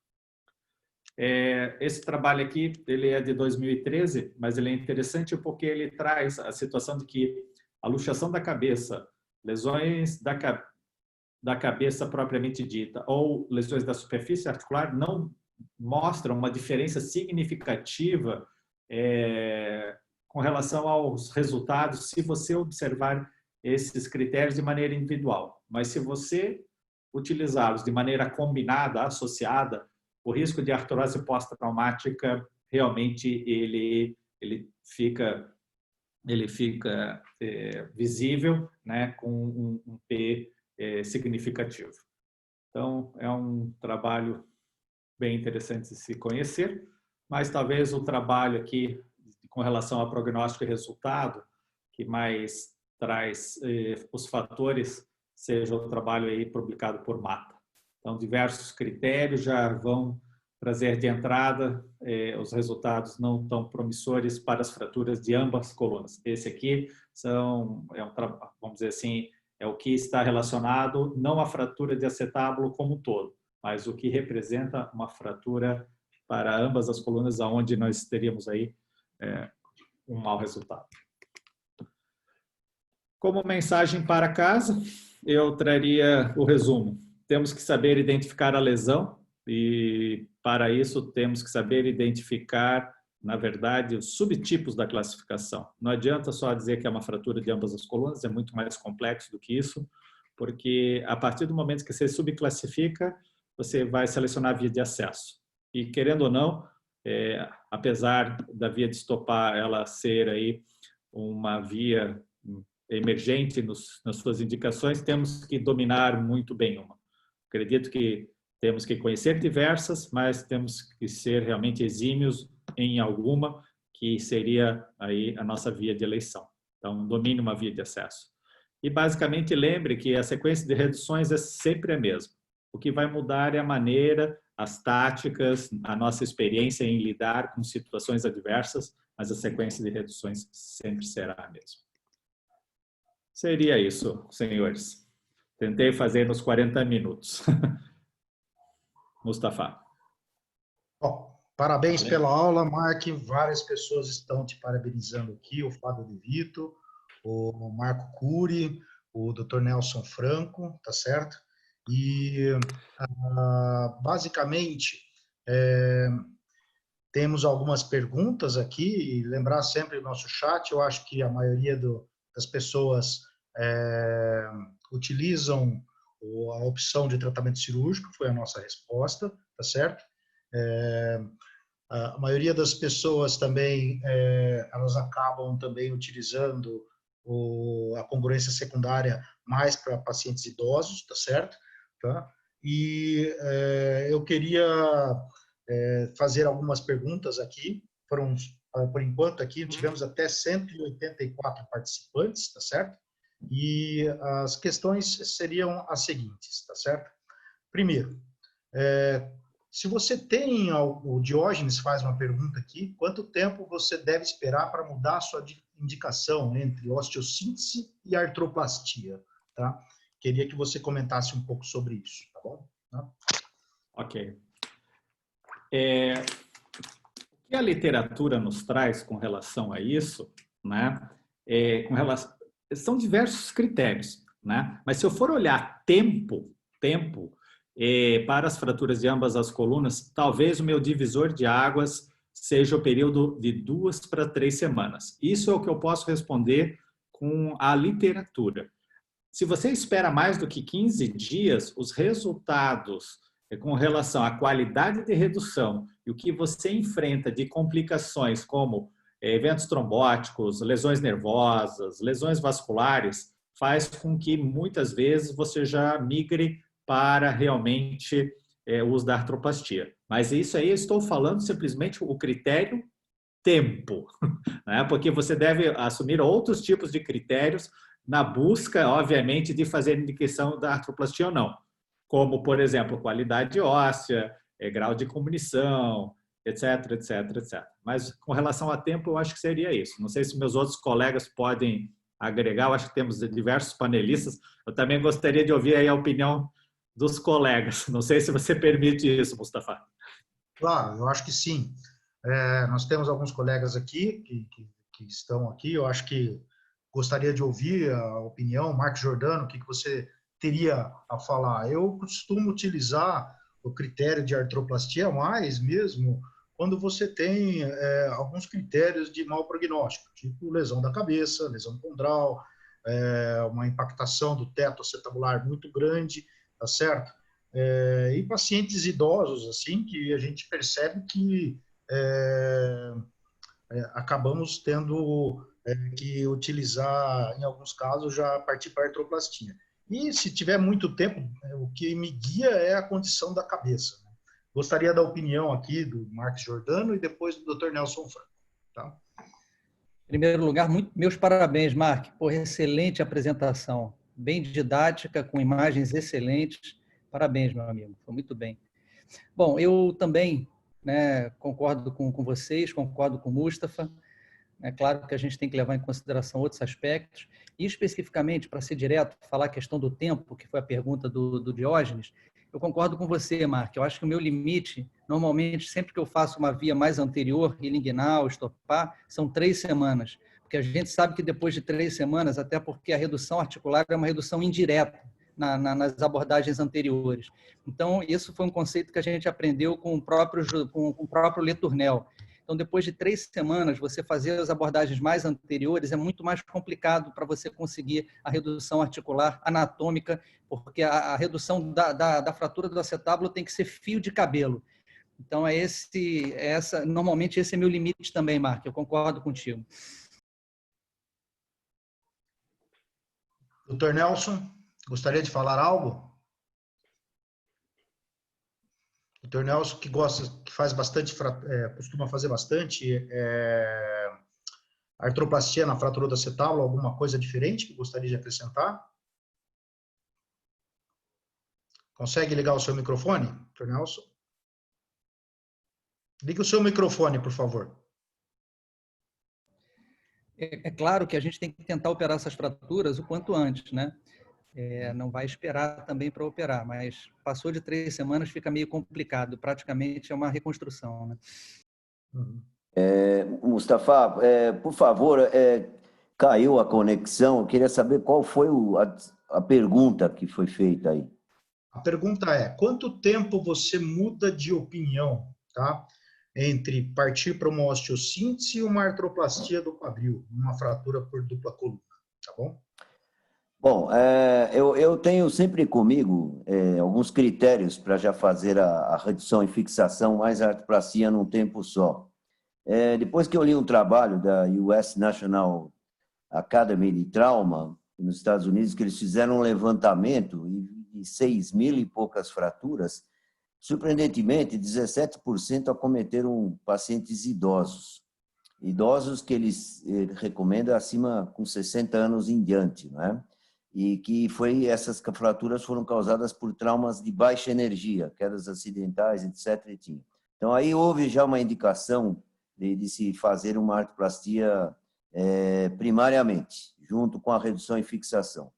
Esse trabalho aqui ele é de 2013, mas ele é interessante porque ele traz a situação de que a luxação da cabeça, lesões da cabeça propriamente dita ou lesões da superfície articular não mostram uma diferença significativa com relação aos resultados se você observar esses critérios de maneira individual. Mas se você utilizá-los de maneira combinada, associada, o risco de artrose pós-traumática realmente ele fica visível, né, com um P significativo. Então, é um trabalho bem interessante de se conhecer, mas talvez o trabalho aqui com relação a prognóstico e resultado, que mais traz os fatores, seja o trabalho aí publicado por Mata. Então, diversos critérios já vão trazer de entrada os resultados não tão promissores para as fraturas de ambas colunas. Esse aqui vamos dizer assim, é o que está relacionado não à fratura de acetábulo como um todo, mas o que representa uma fratura para ambas as colunas, aonde nós teríamos aí um mau resultado. Como mensagem para casa, eu traria o resumo. Temos que saber identificar a lesão e, para isso, temos que saber identificar, na verdade, os subtipos da classificação. Não adianta só dizer que é uma fratura de ambas as colunas, é muito mais complexo do que isso, porque a partir do momento que você subclassifica, você vai selecionar a via de acesso. E, querendo ou não, apesar da via de estopar ela ser aí uma via emergente nas suas indicações, temos que dominar muito bem uma. Acredito que temos que conhecer diversas, mas temos que ser realmente exímios em alguma, que seria aí a nossa via de eleição. Então, domine uma via de acesso. E, basicamente, lembre que a sequência de reduções é sempre a mesma. O que vai mudar é a maneira, as táticas, a nossa experiência em lidar com situações adversas, mas a sequência de reduções sempre será a mesma. Seria isso, senhores. Tentei fazer nos 40 minutos. Mustafa.
Bom, parabéns pela aula, Mark. Várias pessoas estão te parabenizando aqui. O Fábio De Vito, o Marco Cury, o Dr. Nelson Franco, tá certo? E, basicamente, temos algumas perguntas aqui. E lembrar sempre o nosso chat. Eu acho que a maioria das pessoas utilizam a opção de tratamento cirúrgico, foi a nossa resposta, tá certo? A maioria das pessoas também, elas acabam também utilizando a congruência secundária mais para pacientes idosos, tá certo? Tá? E eu queria fazer algumas perguntas aqui. Por enquanto, aqui tivemos até 184 participantes, tá certo? E as questões seriam as seguintes, tá certo? Primeiro, se você tem, o Diógenes faz uma pergunta aqui, quanto tempo você deve esperar para mudar a sua indicação entre osteossíntese e artroplastia, tá? Queria que você comentasse um pouco sobre isso, tá bom? Tá?
Ok. O que a literatura nos traz com relação a isso, né? São diversos critérios, né? Mas se eu for olhar tempo para as fraturas de ambas as colunas, talvez o meu divisor de águas seja o período de 2 para 3 semanas. Isso é o que eu posso responder com a literatura. Se você espera mais do que 15 dias, os resultados com relação à qualidade de redução e o que você enfrenta de complicações como eventos trombóticos, lesões nervosas, lesões vasculares, faz com que muitas vezes você já migre para realmente o uso da artroplastia. Mas isso aí eu estou falando simplesmente o critério tempo, né? Porque você deve assumir outros tipos de critérios na busca, obviamente, de fazer indicação da artroplastia ou não, como, por exemplo, qualidade óssea, grau de comunição, etc, etc, etc. Mas com relação a tempo, eu acho que seria isso. Não sei se meus outros colegas podem agregar, eu acho que temos diversos panelistas. Eu também gostaria de ouvir aí a opinião dos colegas. Não sei se você permite isso, Mustafa.
Claro, eu acho que sim. Nós temos alguns colegas aqui que estão aqui. Eu acho que gostaria de ouvir a opinião. Mark Giordano, o que você teria a falar? Eu costumo utilizar o critério de artroplastia mais mesmo quando você tem alguns critérios de mau prognóstico, tipo lesão da cabeça, lesão condral, uma impactação do teto acetabular muito grande, tá certo? E pacientes idosos, assim, que a gente percebe que acabamos tendo que utilizar, em alguns casos, já partir para a artroplastia. E se tiver muito tempo, o que me guia é a condição da cabeça. Né? Gostaria da opinião aqui do Marcos Giordano e depois do Dr. Nelson Franco. Tá?
Em primeiro lugar, meus parabéns, Mark, por excelente apresentação, bem didática, com imagens excelentes. Parabéns, meu amigo, foi muito bem. Bom, eu também concordo com vocês, concordo com o Mustafa. É claro que a gente tem que levar em consideração outros aspectos. E, especificamente, para ser direto, falar a questão do tempo, que foi a pergunta do Diógenes, eu concordo com você, Mark. Eu acho que o meu limite, normalmente, sempre que eu faço uma via mais anterior, ilinguinal, estopar, são 3 semanas. Porque a gente sabe que depois de 3 semanas, até porque a redução articular é uma redução indireta nas abordagens anteriores. Então, isso foi um conceito que a gente aprendeu com o próprio Letournel. Então, depois de 3 semanas, você fazer as abordagens mais anteriores é muito mais complicado para você conseguir a redução articular anatômica, porque a redução da fratura do acetábulo tem que ser fio de cabelo. Então, normalmente esse é meu limite também, Mark, eu concordo contigo.
Doutor Nelson, gostaria de falar algo? Doutor Nelson, que faz bastante, costuma fazer bastante artroplastia na fratura do acetábulo, alguma coisa diferente que gostaria de acrescentar? Consegue ligar o seu microfone, doutor Nelson? Ligue o seu microfone, por favor.
É claro que a gente tem que tentar operar essas fraturas o quanto antes, né? Não vai esperar também para operar, mas passou de 3 semanas, fica meio complicado. Praticamente é uma reconstrução, né?
Mustafa, por favor, caiu a conexão. Eu queria saber qual foi a pergunta que foi feita aí.
A pergunta é: quanto tempo você muda de opinião, tá? Entre partir para uma osteossíntese e uma artroplastia do quadril, uma fratura por dupla coluna, tá bom?
Bom, eu tenho sempre comigo alguns critérios para já fazer a redução e fixação mais a artroplastia num tempo só. Depois que eu li um trabalho da US National Academy de Trauma, nos Estados Unidos, que eles fizeram um levantamento de 6.000 e poucas fraturas, surpreendentemente, 17% acometeram pacientes idosos. Idosos que eles recomendam acima com 60 anos em diante, não é? E que essas fraturas foram causadas por traumas de baixa energia, quedas acidentais, etc. Então, aí houve já uma indicação de se fazer uma artroplastia primariamente, junto com a redução e fixação.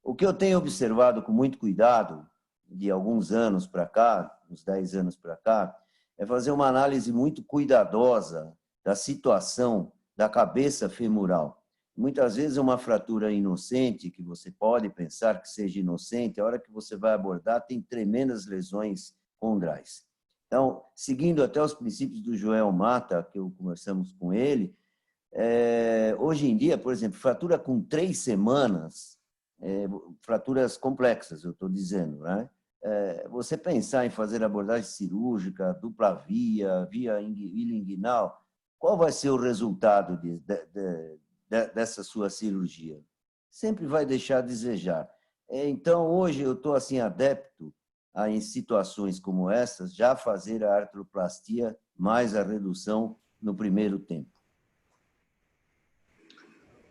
O que eu tenho observado com muito cuidado, de alguns anos para cá, uns 10 anos para cá, é fazer uma análise muito cuidadosa da situação da cabeça femoral. Muitas vezes uma fratura inocente, que você pode pensar que seja inocente, a hora que você vai abordar tem tremendas lesões condrais. Então, seguindo até os princípios do Joel Mata, que conversamos com ele, hoje em dia, por exemplo, fratura com 3 semanas, fraturas complexas, eu estou dizendo, né? Você pensar em fazer abordagem cirúrgica, dupla via ilinguinal, qual vai ser o resultado dessa sua cirurgia? Sempre vai deixar a desejar. Então, hoje eu estou assim adepto a, em situações como essas, já fazer a artroplastia mais a redução no primeiro tempo.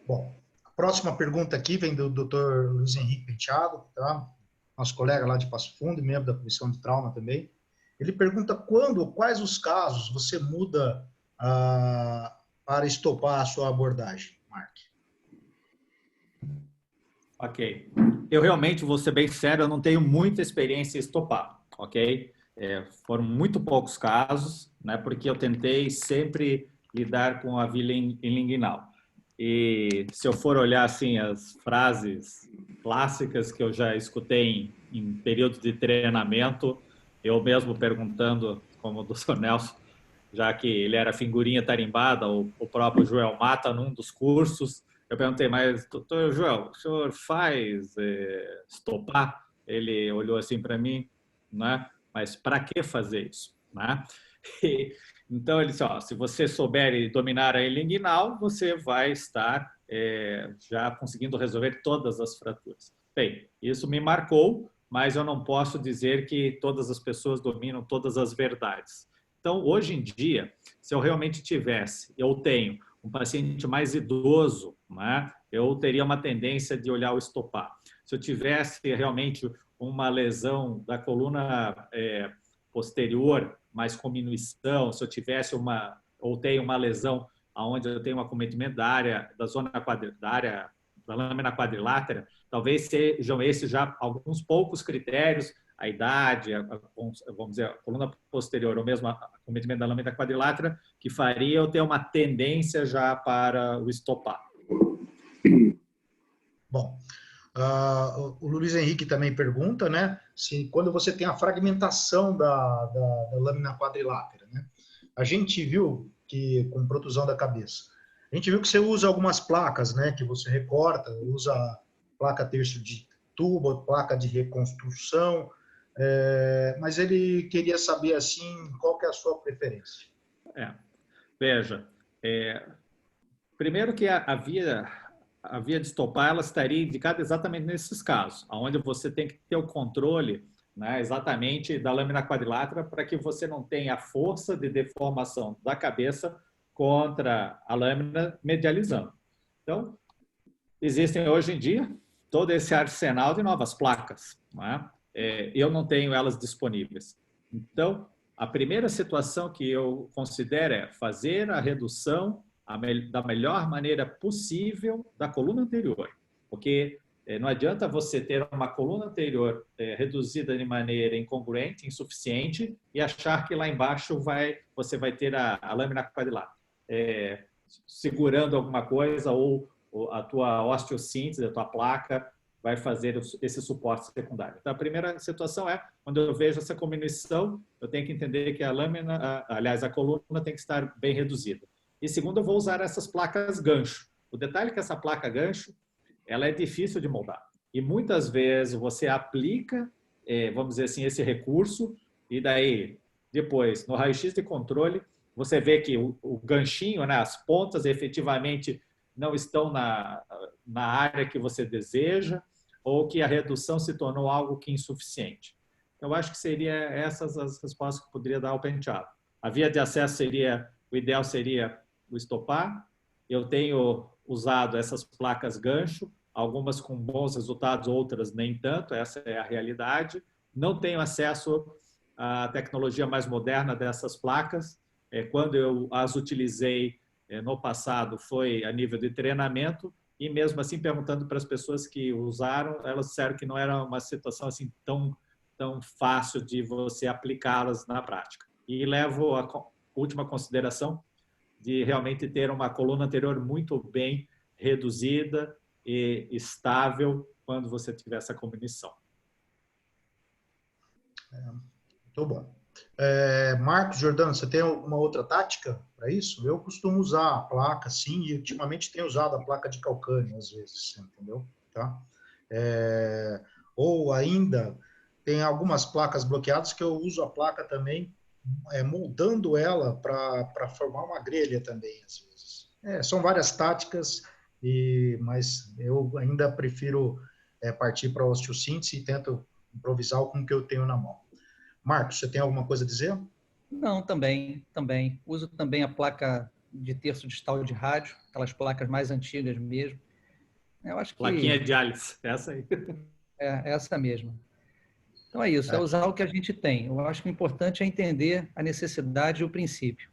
Bom, a próxima pergunta aqui vem do Dr. Luiz Henrique Penteado, tá? Nosso colega lá de Passo Fundo e membro da Comissão de Trauma também. Ele pergunta quais os casos você muda para estopar a sua abordagem, Mark?
Ok. Eu realmente vou ser bem sério, eu não tenho muita experiência em estopar, ok? Foram muito poucos casos, né? Porque eu tentei sempre lidar com a via ilinguinal. E se eu for olhar assim as frases clássicas que eu já escutei em períodos de treinamento, eu mesmo perguntando, como o Dr. Nelson, já que ele era figurinha tarimbada, o próprio Joel Mata, num dos cursos, eu perguntei, mas, doutor Joel, o senhor faz estopar? Ele olhou assim para mim, né? Mas para que fazer isso? Né? Então, ele disse, se você souber e dominar a ilinguinal, você vai estar já conseguindo resolver todas as fraturas. Bem, isso me marcou, mas eu não posso dizer que todas as pessoas dominam todas as verdades. Então, hoje em dia, se eu realmente tenho um paciente mais idoso, né, eu teria uma tendência de olhar o estopar. Se eu tivesse realmente uma lesão da coluna posterior, mais com minuição, se eu tivesse tenho uma lesão onde eu tenho um acometimento da área da lâmina quadrilátera, talvez sejam esses já alguns poucos critérios, a idade, vamos dizer, a coluna posterior, ou mesmo o acometimento da lâmina quadrilátera, que faria eu ter uma tendência já para o estopar.
Bom, o Luiz Henrique também pergunta, né, se quando você tem a fragmentação da lâmina quadrilátera, né, a gente viu que, com protusão da cabeça, a gente viu que você usa algumas placas, né, que você recorta, usa placa terço de tubo, placa de reconstrução, mas ele queria saber, assim, qual que é a sua preferência.
Veja, primeiro que a via de estopar, ela estaria indicada exatamente nesses casos, onde você tem que ter o controle, né, exatamente da lâmina quadrilátera para que você não tenha a força de deformação da cabeça contra a lâmina medializando. Então, existem hoje em dia todo esse arsenal de novas placas, né? Eu não tenho elas disponíveis. Então, a primeira situação que eu considero é fazer a redução da melhor maneira possível da coluna anterior, porque não adianta você ter uma coluna anterior reduzida de maneira incongruente, insuficiente, e achar que lá embaixo você vai ter a lâmina quadrilátera segurando alguma coisa, ou a tua osteossíntese, a tua placa, vai fazer esse suporte secundário. Então, a primeira situação é, quando eu vejo essa combinação, eu tenho que entender que a lâmina, aliás, a coluna tem que estar bem reduzida. E segundo, eu vou usar essas placas gancho. O detalhe é que essa placa gancho, ela é difícil de moldar. E muitas vezes você aplica, vamos dizer assim, esse recurso, e daí, depois, no raio-x de controle, você vê que o ganchinho, né, as pontas, efetivamente não estão na área que você deseja, ou que a redução se tornou algo que insuficiente. Eu acho que seria essas as respostas que eu poderia dar ao penteado. A via de acesso o ideal seria o estopar. Eu tenho usado essas placas gancho, algumas com bons resultados, outras nem tanto, essa é a realidade. Não tenho acesso à tecnologia mais moderna dessas placas. Quando eu as utilizei no passado foi a nível de treinamento, e mesmo assim, perguntando para as pessoas que usaram, elas disseram que não era uma situação assim tão fácil de você aplicá-las na prática. E levo a última consideração de realmente ter uma coluna anterior muito bem reduzida e estável quando você tiver essa combinação.
Muito bom. Marcos, Jordano, você tem alguma outra tática para isso? Eu costumo usar a placa, sim, e ultimamente tenho usado a placa de calcânio, às vezes, entendeu? Tá? Ou ainda, tem algumas placas bloqueadas que eu uso a placa também, moldando ela para formar uma grelha também, às vezes. São várias táticas, mas eu ainda prefiro partir para a osteossíntese e tento improvisar com o que eu tenho na mão. Marcos, você tem alguma coisa a dizer?
Não, também. Uso também a placa de terço distal de rádio, aquelas placas mais antigas mesmo. Eu acho que...
Plaquinha de Alice, essa aí.
Essa mesma. Então é isso, é usar o que a gente tem. Eu acho que o importante é entender a necessidade e o princípio.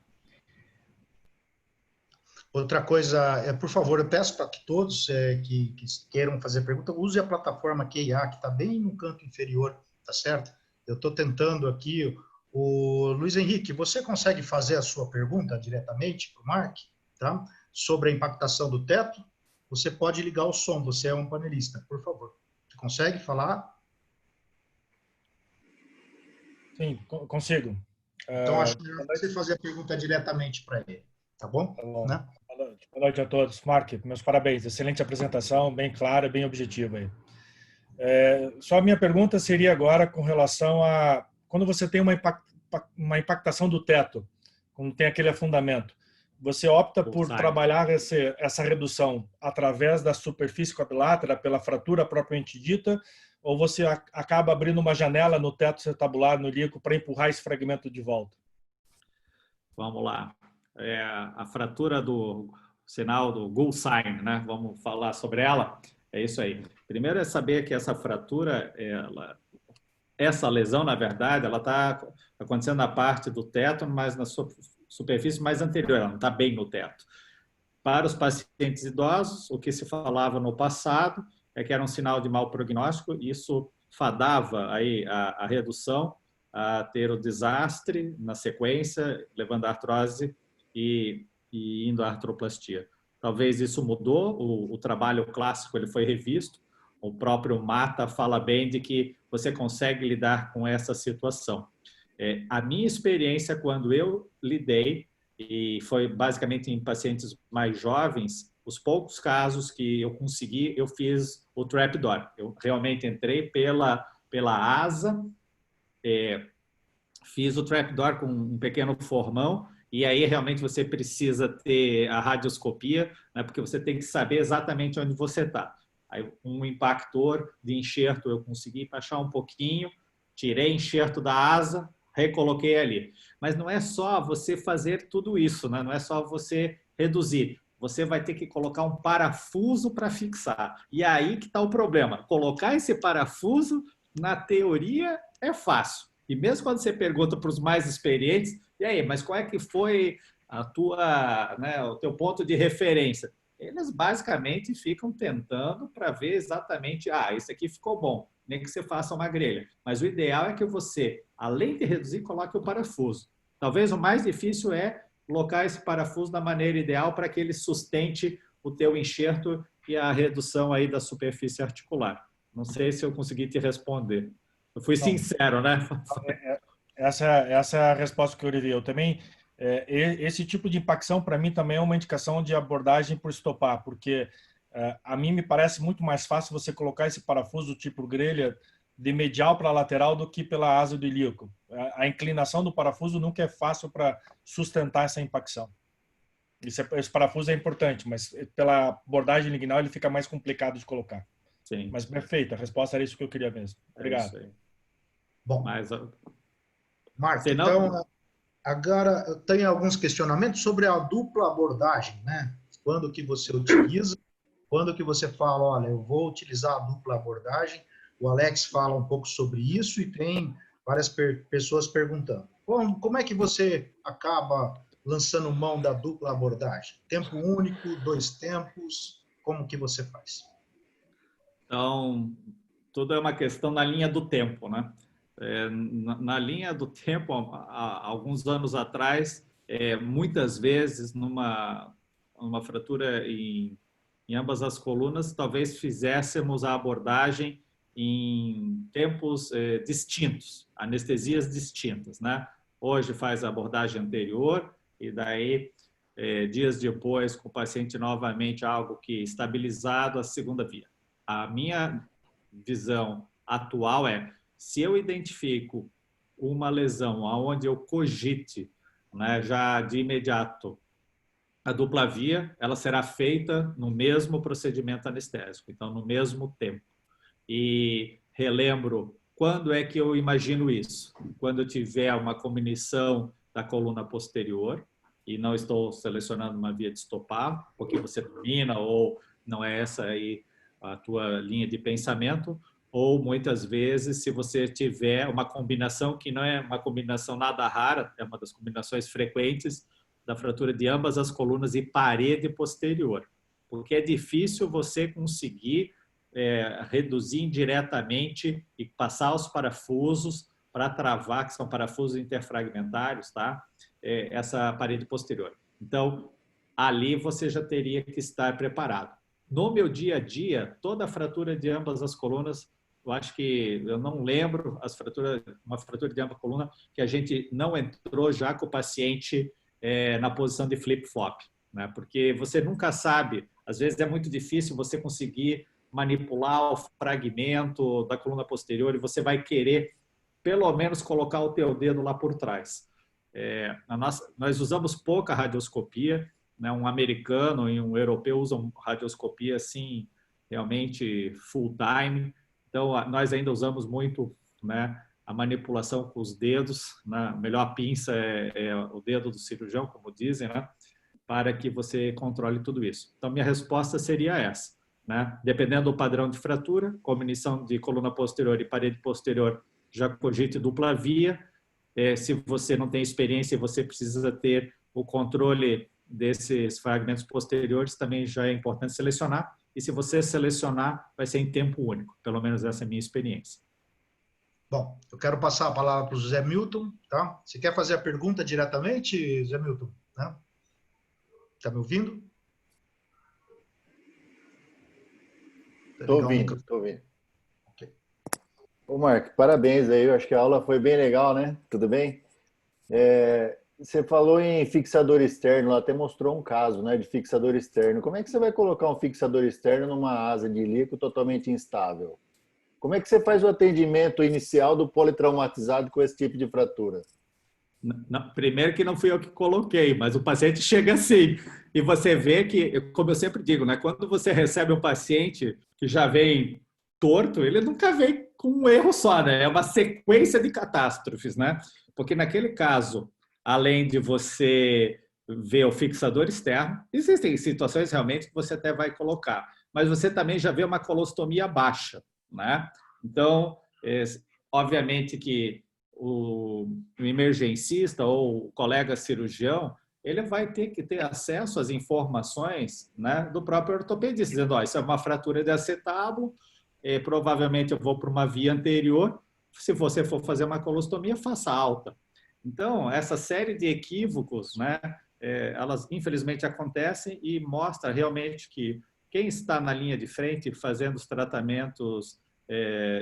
Outra coisa, por favor, eu peço para que todos que queiram fazer pergunta, use a plataforma QIA, que está bem no canto inferior, tá certo? Eu estou tentando aqui. O Luiz Henrique, você consegue fazer a sua pergunta diretamente para o Mark, tá? Sobre a impactação do teto? Você pode ligar o som, você é um panelista, por favor. Você consegue falar?
Sim, consigo.
Então, acho melhor você fazer a pergunta diretamente para ele, tá bom?
Tá bom.
Né?
Boa noite a todos. Mark, meus parabéns. Excelente apresentação, bem clara, bem objetiva aí. Só a minha pergunta seria agora com relação a quando você tem uma impactação do teto, quando tem aquele afundamento, você opta por trabalhar essa redução através da superfície quadrilátera, pela fratura propriamente dita, ou você acaba abrindo uma janela no teto acetabular, no líquido, para empurrar esse fragmento de volta?
Vamos lá. A fratura do sinal do Gould sign, né? Vamos falar sobre ela. É isso aí. Primeiro é saber que essa fratura, essa lesão, na verdade, ela está acontecendo na parte do teto, mas na superfície mais anterior, ela não está bem no teto. Para os pacientes idosos, o que se falava no passado é que era um sinal de mau prognóstico, e isso fadava aí a redução, a ter o desastre na sequência, levando à artrose e indo à artroplastia. Talvez isso mudou, o trabalho clássico ele foi revisto, o próprio Mata fala bem de que você consegue lidar com essa situação. A minha experiência, quando eu lidei, e foi basicamente em pacientes mais jovens, os poucos casos que eu consegui, eu fiz o trapdoor. Eu realmente entrei pela asa, fiz o trapdoor com um pequeno formão, e aí realmente você precisa ter a radioscopia, né, porque você tem que saber exatamente onde você está. Aí um impactor de enxerto eu consegui baixar um pouquinho, tirei enxerto da asa, recoloquei ali. Mas não é só você fazer tudo isso, né? Não é só você reduzir. Você vai ter que colocar um parafuso para fixar. E aí que está o problema. Colocar esse parafuso, na teoria, é fácil. E mesmo quando você pergunta para os mais experientes, e aí, mas qual é que foi a tua, né, o teu ponto de referência? Eles basicamente ficam tentando para ver exatamente, esse aqui ficou bom, nem que você faça uma grelha. Mas o ideal é que você, além de reduzir, coloque o parafuso. Talvez o mais difícil é colocar esse parafuso da maneira ideal para que ele sustente o teu enxerto e a redução aí da superfície articular. Não sei se eu consegui te responder. Eu fui sincero, né?
Essa é a resposta que eu queria. Eu também, esse tipo de impacção, para mim, também é uma indicação de abordagem por estopar, porque a mim me parece muito mais fácil você colocar esse parafuso tipo grelha de medial para lateral do que pela asa do ilíaco. A inclinação do parafuso nunca é fácil para sustentar essa impacção. Esse parafuso é importante, mas pela abordagem lignal ele fica mais complicado de colocar.
Sim.
Mas perfeito, a resposta era isso que eu queria mesmo. Obrigado.
Bom,
mas,
Marco, então, agora eu tenho alguns questionamentos sobre a dupla abordagem, né? Quando que você utiliza, quando que você fala, olha, eu vou utilizar a dupla abordagem. O Alex fala um pouco sobre isso e tem várias pessoas perguntando. Como é que você acaba lançando mão da dupla abordagem? Tempo único, 2 tempos, como que você faz?
Então, tudo é uma questão na linha do tempo, né? Na linha do tempo, há alguns anos atrás, muitas vezes, numa fratura em ambas as colunas, talvez fizéssemos a abordagem em tempos distintos, anestesias distintas, né? Hoje faz a abordagem anterior e daí, dias depois, com o paciente novamente algo que estabilizado, a segunda via. A minha visão atual se eu identifico uma lesão onde eu cogite, né, já de imediato, a dupla via, ela será feita no mesmo procedimento anestésico, então no mesmo tempo. E relembro, quando é que eu imagino isso? Quando eu tiver uma combinação da coluna posterior, e não estou selecionando uma via de estopar, porque você domina ou não é essa aí a tua linha de pensamento, ou muitas vezes se você tiver uma combinação que não é uma combinação nada rara, é uma das combinações frequentes da fratura de ambas as colunas e parede posterior, porque é difícil você conseguir reduzir indiretamente e passar os parafusos para travar, que são parafusos interfragmentários, tá? Essa parede posterior. Então, ali você já teria que estar preparado. No meu dia a dia, toda a fratura de ambas as colunas, eu acho que eu não lembro uma fratura de ambas colunas que a gente não entrou já com o paciente na posição de flip-flop, né? Porque você nunca sabe, às vezes é muito difícil você conseguir manipular o fragmento da coluna posterior e você vai querer pelo menos colocar o teu dedo lá por trás. Nós usamos pouca radioscopia, né? Um americano e um europeu usam radioscopia assim, realmente full time. Então, nós ainda usamos muito, né, a manipulação com os dedos, né? A melhor pinça é o dedo do cirurgião, como dizem, né? Para que você controle tudo isso. Então, minha resposta seria essa, né? Dependendo do padrão de fratura, combinação de coluna posterior e parede posterior, já cogite dupla via. Se você não tem experiência e você precisa ter o controle desses fragmentos posteriores também já é importante selecionar. E se você selecionar, vai ser em tempo único. Pelo menos essa é a minha experiência.
Bom, eu quero passar a palavra para o José Milton, tá? Você quer fazer a pergunta diretamente, José Milton? Está me ouvindo?
Estou ouvindo. Okay. Ô, Mark, parabéns aí. Eu acho que a aula foi bem legal, né? Tudo bem? Você falou em fixador externo, lá até mostrou um caso, né, de fixador externo. Como é que você vai colocar um fixador externo numa asa de helico totalmente instável? Como é que você faz o atendimento inicial do politraumatizado com esse tipo de fratura?
Não, primeiro que não fui eu que coloquei, mas o paciente chega assim. E você vê que, como eu sempre digo, né, quando você recebe um paciente que já vem torto, ele nunca vem com um erro só, né? É uma sequência de catástrofes, né? Porque naquele caso, além de você ver o fixador externo, existem situações realmente que você até vai colocar, mas você também já vê uma colostomia baixa, né? Então, obviamente que o emergencista ou o colega cirurgião, ele vai ter que ter acesso às informações, né, do próprio ortopedista, dizendo, isso é uma fratura de acetábulo, provavelmente eu vou para uma via anterior, se você for fazer uma colostomia, faça alta. Então, essa série de equívocos, né, elas infelizmente acontecem e mostra realmente que quem está na linha de frente fazendo os tratamentos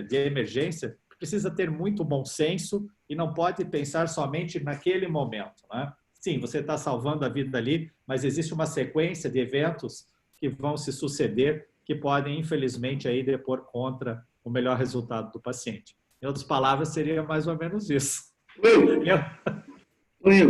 de emergência precisa ter muito bom senso e não pode pensar somente naquele momento, né? Sim, você está salvando a vida ali, mas existe uma sequência de eventos que vão se suceder que podem, infelizmente, aí depor contra o melhor resultado do paciente. Em outras palavras, seria mais ou menos isso.
Oi.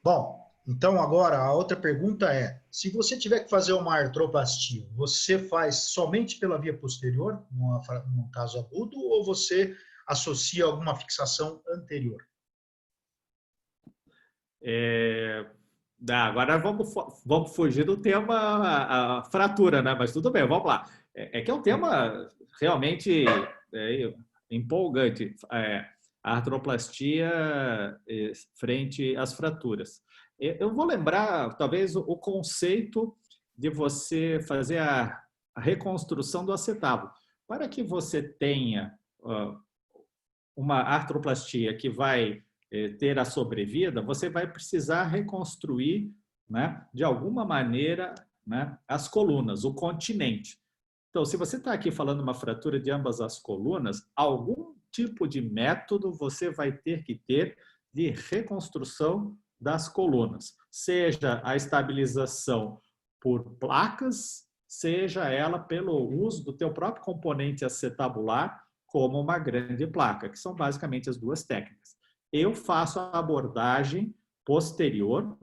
Bom, então agora a outra pergunta é, se você tiver que fazer uma artroplastia, você faz somente pela via posterior, num caso agudo, ou você associa alguma fixação anterior?
Agora vamos fugir do tema a fratura, né? Mas tudo bem, vamos lá. Que é um tema realmente empolgante, a artroplastia frente às fraturas. Eu vou lembrar, talvez, o conceito de você fazer a reconstrução do acetábulo. Para que você tenha uma artroplastia que vai ter a sobrevida, você vai precisar reconstruir, né, de alguma maneira, né, as colunas, o continente. Então, se você está aqui falando uma fratura de ambas as colunas, algum tipo de método você vai ter que ter de reconstrução das colunas, seja a estabilização por placas, seja ela pelo uso do teu próprio componente acetabular como uma grande placa, que são basicamente as duas técnicas. Eu faço a abordagem posterior.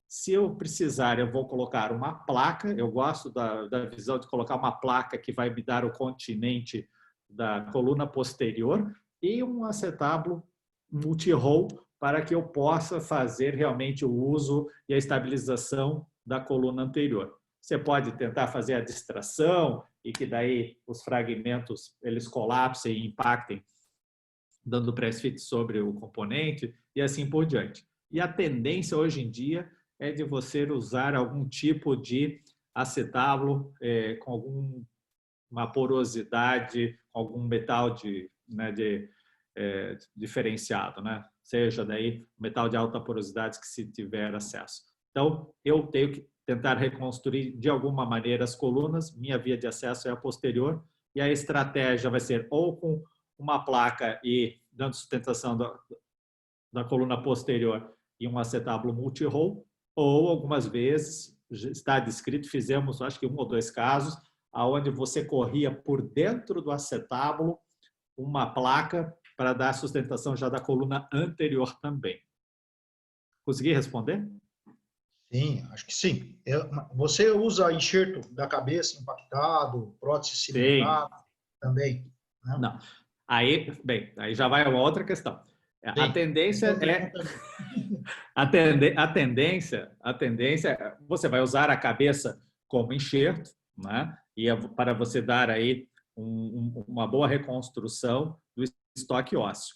Se eu precisar, eu vou colocar uma placa. Eu gosto da visão de colocar uma placa que vai me dar o continente da coluna posterior e um acetábulo multi-roll para que eu possa fazer realmente o uso e a estabilização da coluna anterior. Você pode tentar fazer a distração e que daí os fragmentos eles colapsem e impactem, dando press-fit sobre o componente e assim por diante. E a tendência hoje em dia é de você usar algum tipo de acetábulo com alguma porosidade, algum metal diferenciado, né? Seja daí metal de alta porosidade que se tiver acesso. Então, eu tenho que tentar reconstruir de alguma maneira as colunas, minha via de acesso é a posterior, e a estratégia vai ser ou com uma placa e dando sustentação da coluna posterior e um acetábulo multi-roll, ou algumas vezes, está descrito, fizemos acho que 1 ou 2 casos, onde você corria por dentro do acetábulo uma placa para dar sustentação já da coluna anterior também. Consegui responder?
Sim, acho que sim. Você usa enxerto da cabeça impactado, prótese cimentada também? Né?
Não. Aí já vai uma outra questão. A tendência é... A tendência, você vai usar a cabeça como enxerto, né? E para você dar aí uma boa reconstrução do estoque ósseo.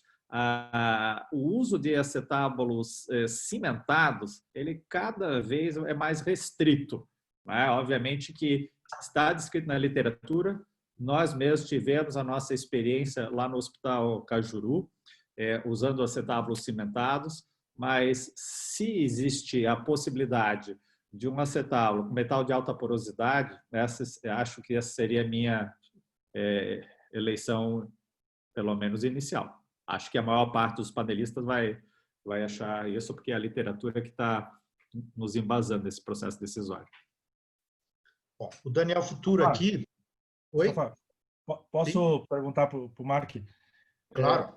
o uso de acetábulos cimentados, ele cada vez é mais restrito, né? Obviamente que está descrito na literatura, nós mesmos tivemos a nossa experiência lá no Hospital Cajuru, usando acetábulos cimentados, mas se existe a possibilidade de um acetábulo com metal de alta porosidade, acho que essa seria a minha eleição, pelo menos inicial. Acho que a maior parte dos panelistas vai achar isso, porque é a literatura que está nos embasando nesse processo decisório.
Bom, o Daniel Futuro aqui... Oi?
Posso perguntar para o Mark?
Claro.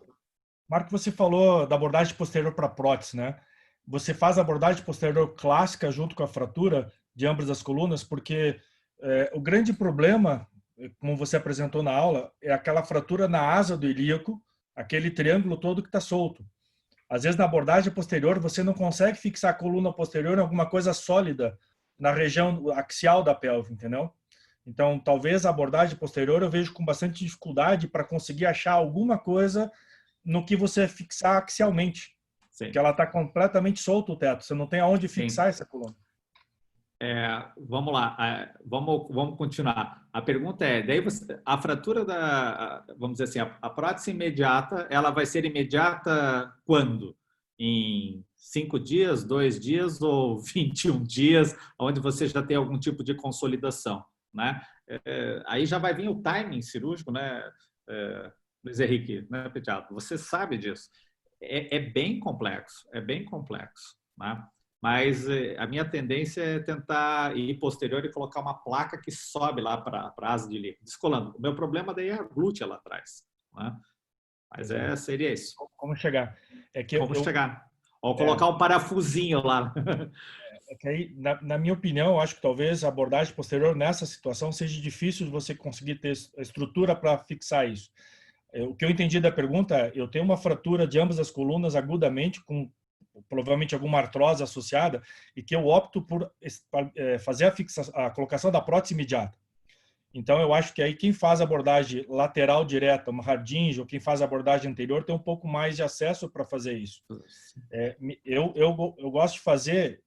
Mark, você falou da abordagem posterior para prótese, né? Você faz a abordagem posterior clássica junto com a fratura de ambas as colunas, porque o grande problema, como você apresentou na aula, é aquela fratura na asa do ilíaco, aquele triângulo todo que está solto. Às vezes, na abordagem posterior, você não consegue fixar a coluna posterior em alguma coisa sólida na região axial da pelve, entendeu? Então, talvez a abordagem posterior eu vejo com bastante dificuldade para conseguir achar alguma coisa no que você fixar axialmente.
Sim.
Porque ela está completamente solto o teto. Você não tem aonde fixar essa coluna.
Vamos lá, vamos continuar. A pergunta é, daí a fratura vamos dizer assim, a prótese imediata, ela vai ser imediata quando? Em 5 dias, 2 dias ou 21 dias, onde você já tem algum tipo de consolidação, né? Aí já vai vir o timing cirúrgico, né, Luiz Henrique, né, Pediatra? Você sabe disso. É bem complexo, né? Mas a minha tendência é tentar ir posterior e colocar uma placa que sobe lá para a asa de ilíaco, descolando. O meu problema daí é a glútea lá atrás, né? Mas seria isso.
Como chegar?
Como chegar? Ou colocar um parafusinho lá.
É que aí, na minha opinião, eu acho que talvez a abordagem posterior nessa situação seja difícil de você conseguir ter a estrutura para fixar isso. O que eu entendi da pergunta é, eu tenho uma fratura de ambas as colunas agudamente, com provavelmente alguma artrose associada, e que eu opto por fazer a colocação da prótese imediata. Então, eu acho que aí quem faz a abordagem lateral direta, uma Hardinge, ou quem faz a abordagem anterior, tem um pouco mais de acesso para fazer isso. Eu gosto de fazer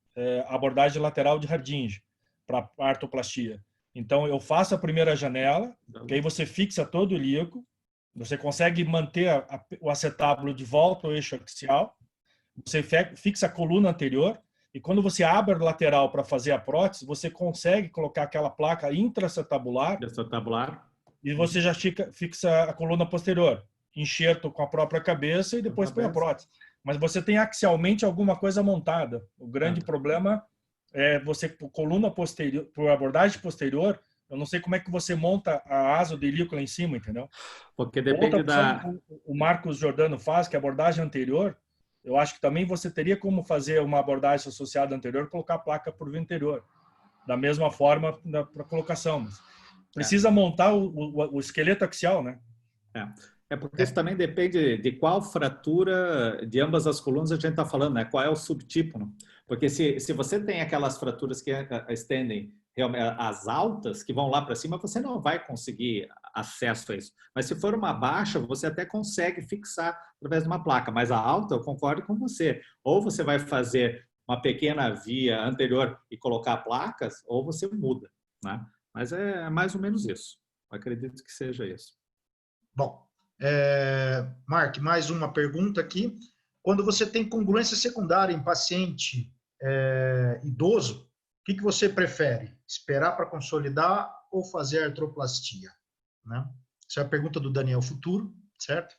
a abordagem lateral de Hardinge para artroplastia. Então, eu faço a primeira janela, que aí você fixa todo o ilíaco, você consegue manter o acetábulo de volta ao eixo axial, você fixa a coluna anterior, e quando você abre a lateral para fazer a prótese, você consegue colocar aquela placa intracetabular e você já fixa a coluna posterior, enxerto com a própria cabeça e depois põe a prótese. Mas você tem axialmente alguma coisa montada. O grande problema é você, por coluna posterior, por abordagem posterior, eu não sei como é que você monta a asa do ilíaco lá em cima, entendeu?
Porque depende
o Marcos Giordano faz, que é a abordagem anterior, eu acho que também você teria como fazer uma abordagem associada anterior, colocar a placa por via anterior. Da mesma forma para colocação. Mas precisa montar o esqueleto axial, né?
Porque isso também depende de qual fratura de ambas as colunas a gente está falando, né? Qual é o subtipo, né? Porque se você tem aquelas fraturas que estendem as altas, que vão lá para cima, você não vai conseguir acesso a isso. Mas se for uma baixa, você até consegue fixar através de uma placa. Mas a alta, eu concordo com você. Ou você vai fazer uma pequena via anterior e colocar placas, ou você muda, né? Mas é mais ou menos isso. Eu acredito que seja isso.
Bom, Mark, mais uma pergunta aqui. Quando você tem congruência secundária em paciente idoso, o que você prefere? Esperar para consolidar ou fazer artroplastia? Né? Essa é a pergunta do Daniel Futuro, certo?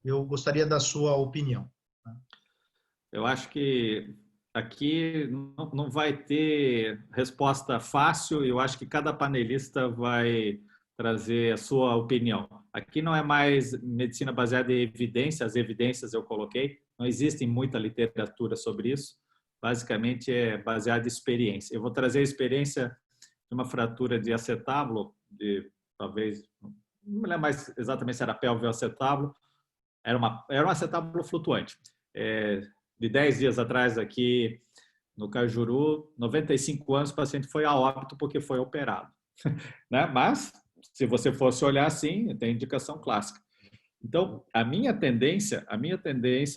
Eu gostaria da sua opinião. Né?
Eu acho que aqui não vai ter resposta fácil. Eu acho que cada panelista vai trazer a sua opinião. Aqui não é mais medicina baseada em evidência, as evidências eu coloquei, não existe muita literatura sobre isso. Basicamente é baseado em experiência. Eu vou trazer a experiência de uma fratura de acetábulo, talvez, não me lembro mais exatamente se era pelve ou acetábulo, era um acetábulo flutuante. De 10 dias atrás aqui no Cajuru, 95 anos, o paciente foi a óbito porque foi operado. Né? Mas, se você fosse olhar assim, tem indicação clássica. Então, a minha tendência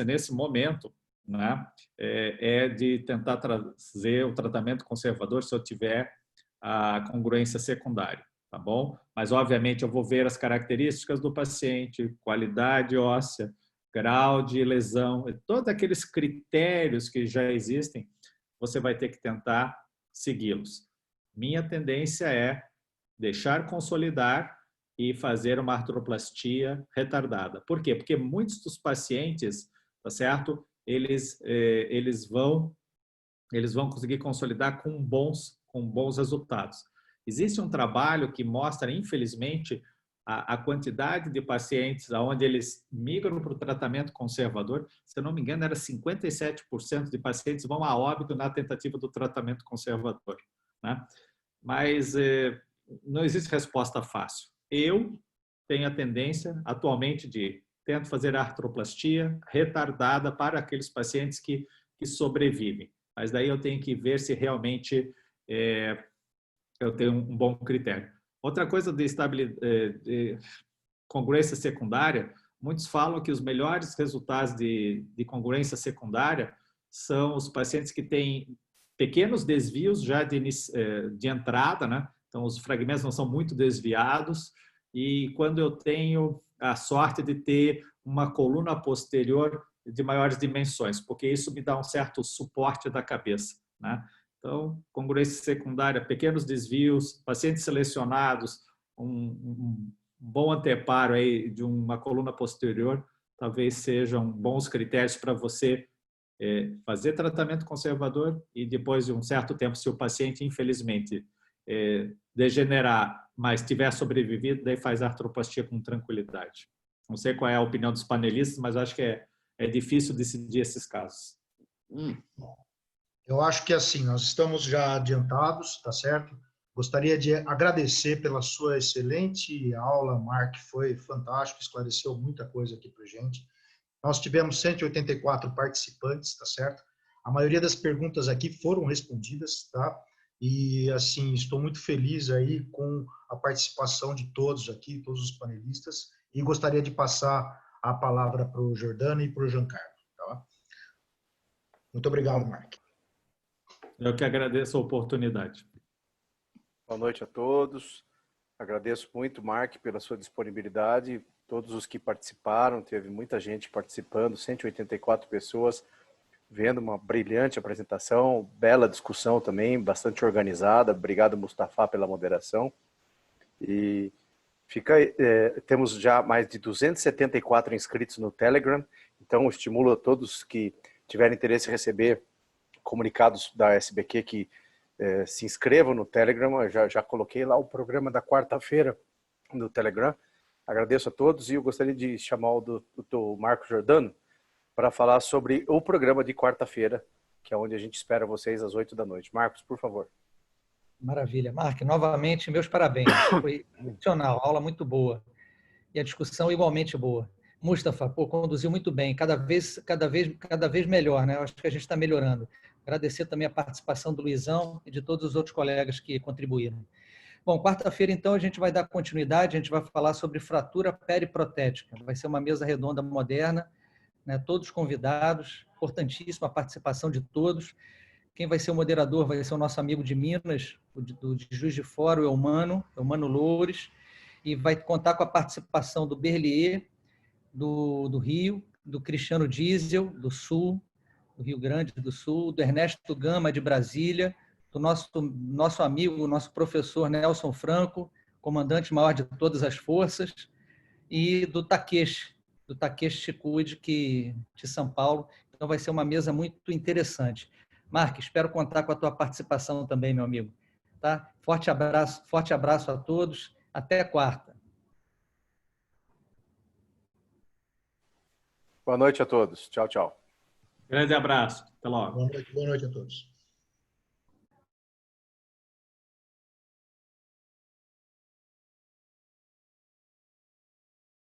nesse momento, né, é de tentar trazer o tratamento conservador se eu tiver a congruência secundária, tá bom? Mas, obviamente, eu vou ver as características do paciente, qualidade óssea, grau de lesão, todos aqueles critérios que já existem, você vai ter que tentar segui-los. Minha tendência é deixar consolidar e fazer uma artroplastia retardada. Por quê? Porque muitos dos pacientes, tá certo? Eles vão conseguir consolidar com bons resultados. Existe um trabalho que mostra, infelizmente, a quantidade de pacientes onde eles migram para o tratamento conservador. Se eu não me engano, era 57% de pacientes vão a óbito na tentativa do tratamento conservador, né? Mas não existe resposta fácil. Eu tenho a tendência, atualmente, de tento fazer artroplastia retardada para aqueles pacientes que sobrevivem. Mas daí eu tenho que ver se realmente eu tenho um bom critério. Outra coisa de congruência secundária, muitos falam que os melhores resultados de congruência secundária são os pacientes que têm pequenos desvios já de entrada, né? Então, os fragmentos não são muito desviados, e quando eu tenho a sorte de ter uma coluna posterior de maiores dimensões, porque isso me dá um certo suporte da cabeça, né? Então, congruência secundária, pequenos desvios, pacientes selecionados, um bom anteparo aí de uma coluna posterior, talvez sejam bons critérios para você fazer tratamento conservador e depois de um certo tempo, se o paciente, infelizmente, degenerar, mas tiver sobrevivido, daí faz artroplastia com tranquilidade. Não sei qual é a opinião dos panelistas, mas acho que é difícil decidir esses casos.
Eu acho que assim, nós estamos já adiantados, tá certo? Gostaria de agradecer pela sua excelente aula, Mark, foi fantástico, esclareceu muita coisa aqui para gente. Nós tivemos 184 participantes, tá certo? A maioria das perguntas aqui foram respondidas, tá? E, assim, estou muito feliz aí com a participação de todos aqui, todos os panelistas, e gostaria de passar a palavra para o Jordano e para o Giancarlo, tá? Muito obrigado, Mark.
Eu que agradeço a oportunidade.
Boa noite a todos. Agradeço muito, Mark, pela sua disponibilidade. Todos os que participaram, teve muita gente participando, 184 pessoas, vendo uma brilhante apresentação, bela discussão também, bastante organizada. Obrigado, Mustafa, pela moderação. E temos já mais de 274 inscritos no Telegram, então estimulo a todos que tiverem interesse em receber comunicados da SBQ que se inscrevam no Telegram. Eu já coloquei lá o programa da quarta-feira no Telegram. Agradeço a todos e eu gostaria de chamar o do Marco Jordano para falar sobre o programa de quarta-feira, que é onde a gente espera vocês às 8 da noite. Marcos, por favor.
Maravilha. Mark, novamente, meus parabéns. Foi excepcional, aula muito boa. E a discussão igualmente boa. Mustafa, conduziu muito bem, cada vez melhor, né? Eu acho que a gente está melhorando. Agradecer também a participação do Luizão e de todos os outros colegas que contribuíram. Bom, quarta-feira, então, a gente vai dar continuidade, a gente vai falar sobre fratura periprotética. Vai ser uma mesa redonda moderna, né? Todos convidados, importantíssima a participação de todos. Quem vai ser o moderador vai ser o nosso amigo de Minas, de Juiz de Fora, o Eumano Loures, e vai contar com a participação do Berlier, do Rio, do Cristiano Diesel, do Sul, do Rio Grande do Sul, do Ernesto Gama, de Brasília, do nosso amigo, nosso professor Nelson Franco, comandante maior de todas as forças, e do Takeshi Chikude, de São Paulo. Então vai ser uma mesa muito interessante. Mark, espero contar com a tua participação também, meu amigo. Tá? Forte abraço a todos. Até quarta.
Boa noite a todos. Tchau, tchau.
Grande abraço. Até logo.
Boa noite a todos.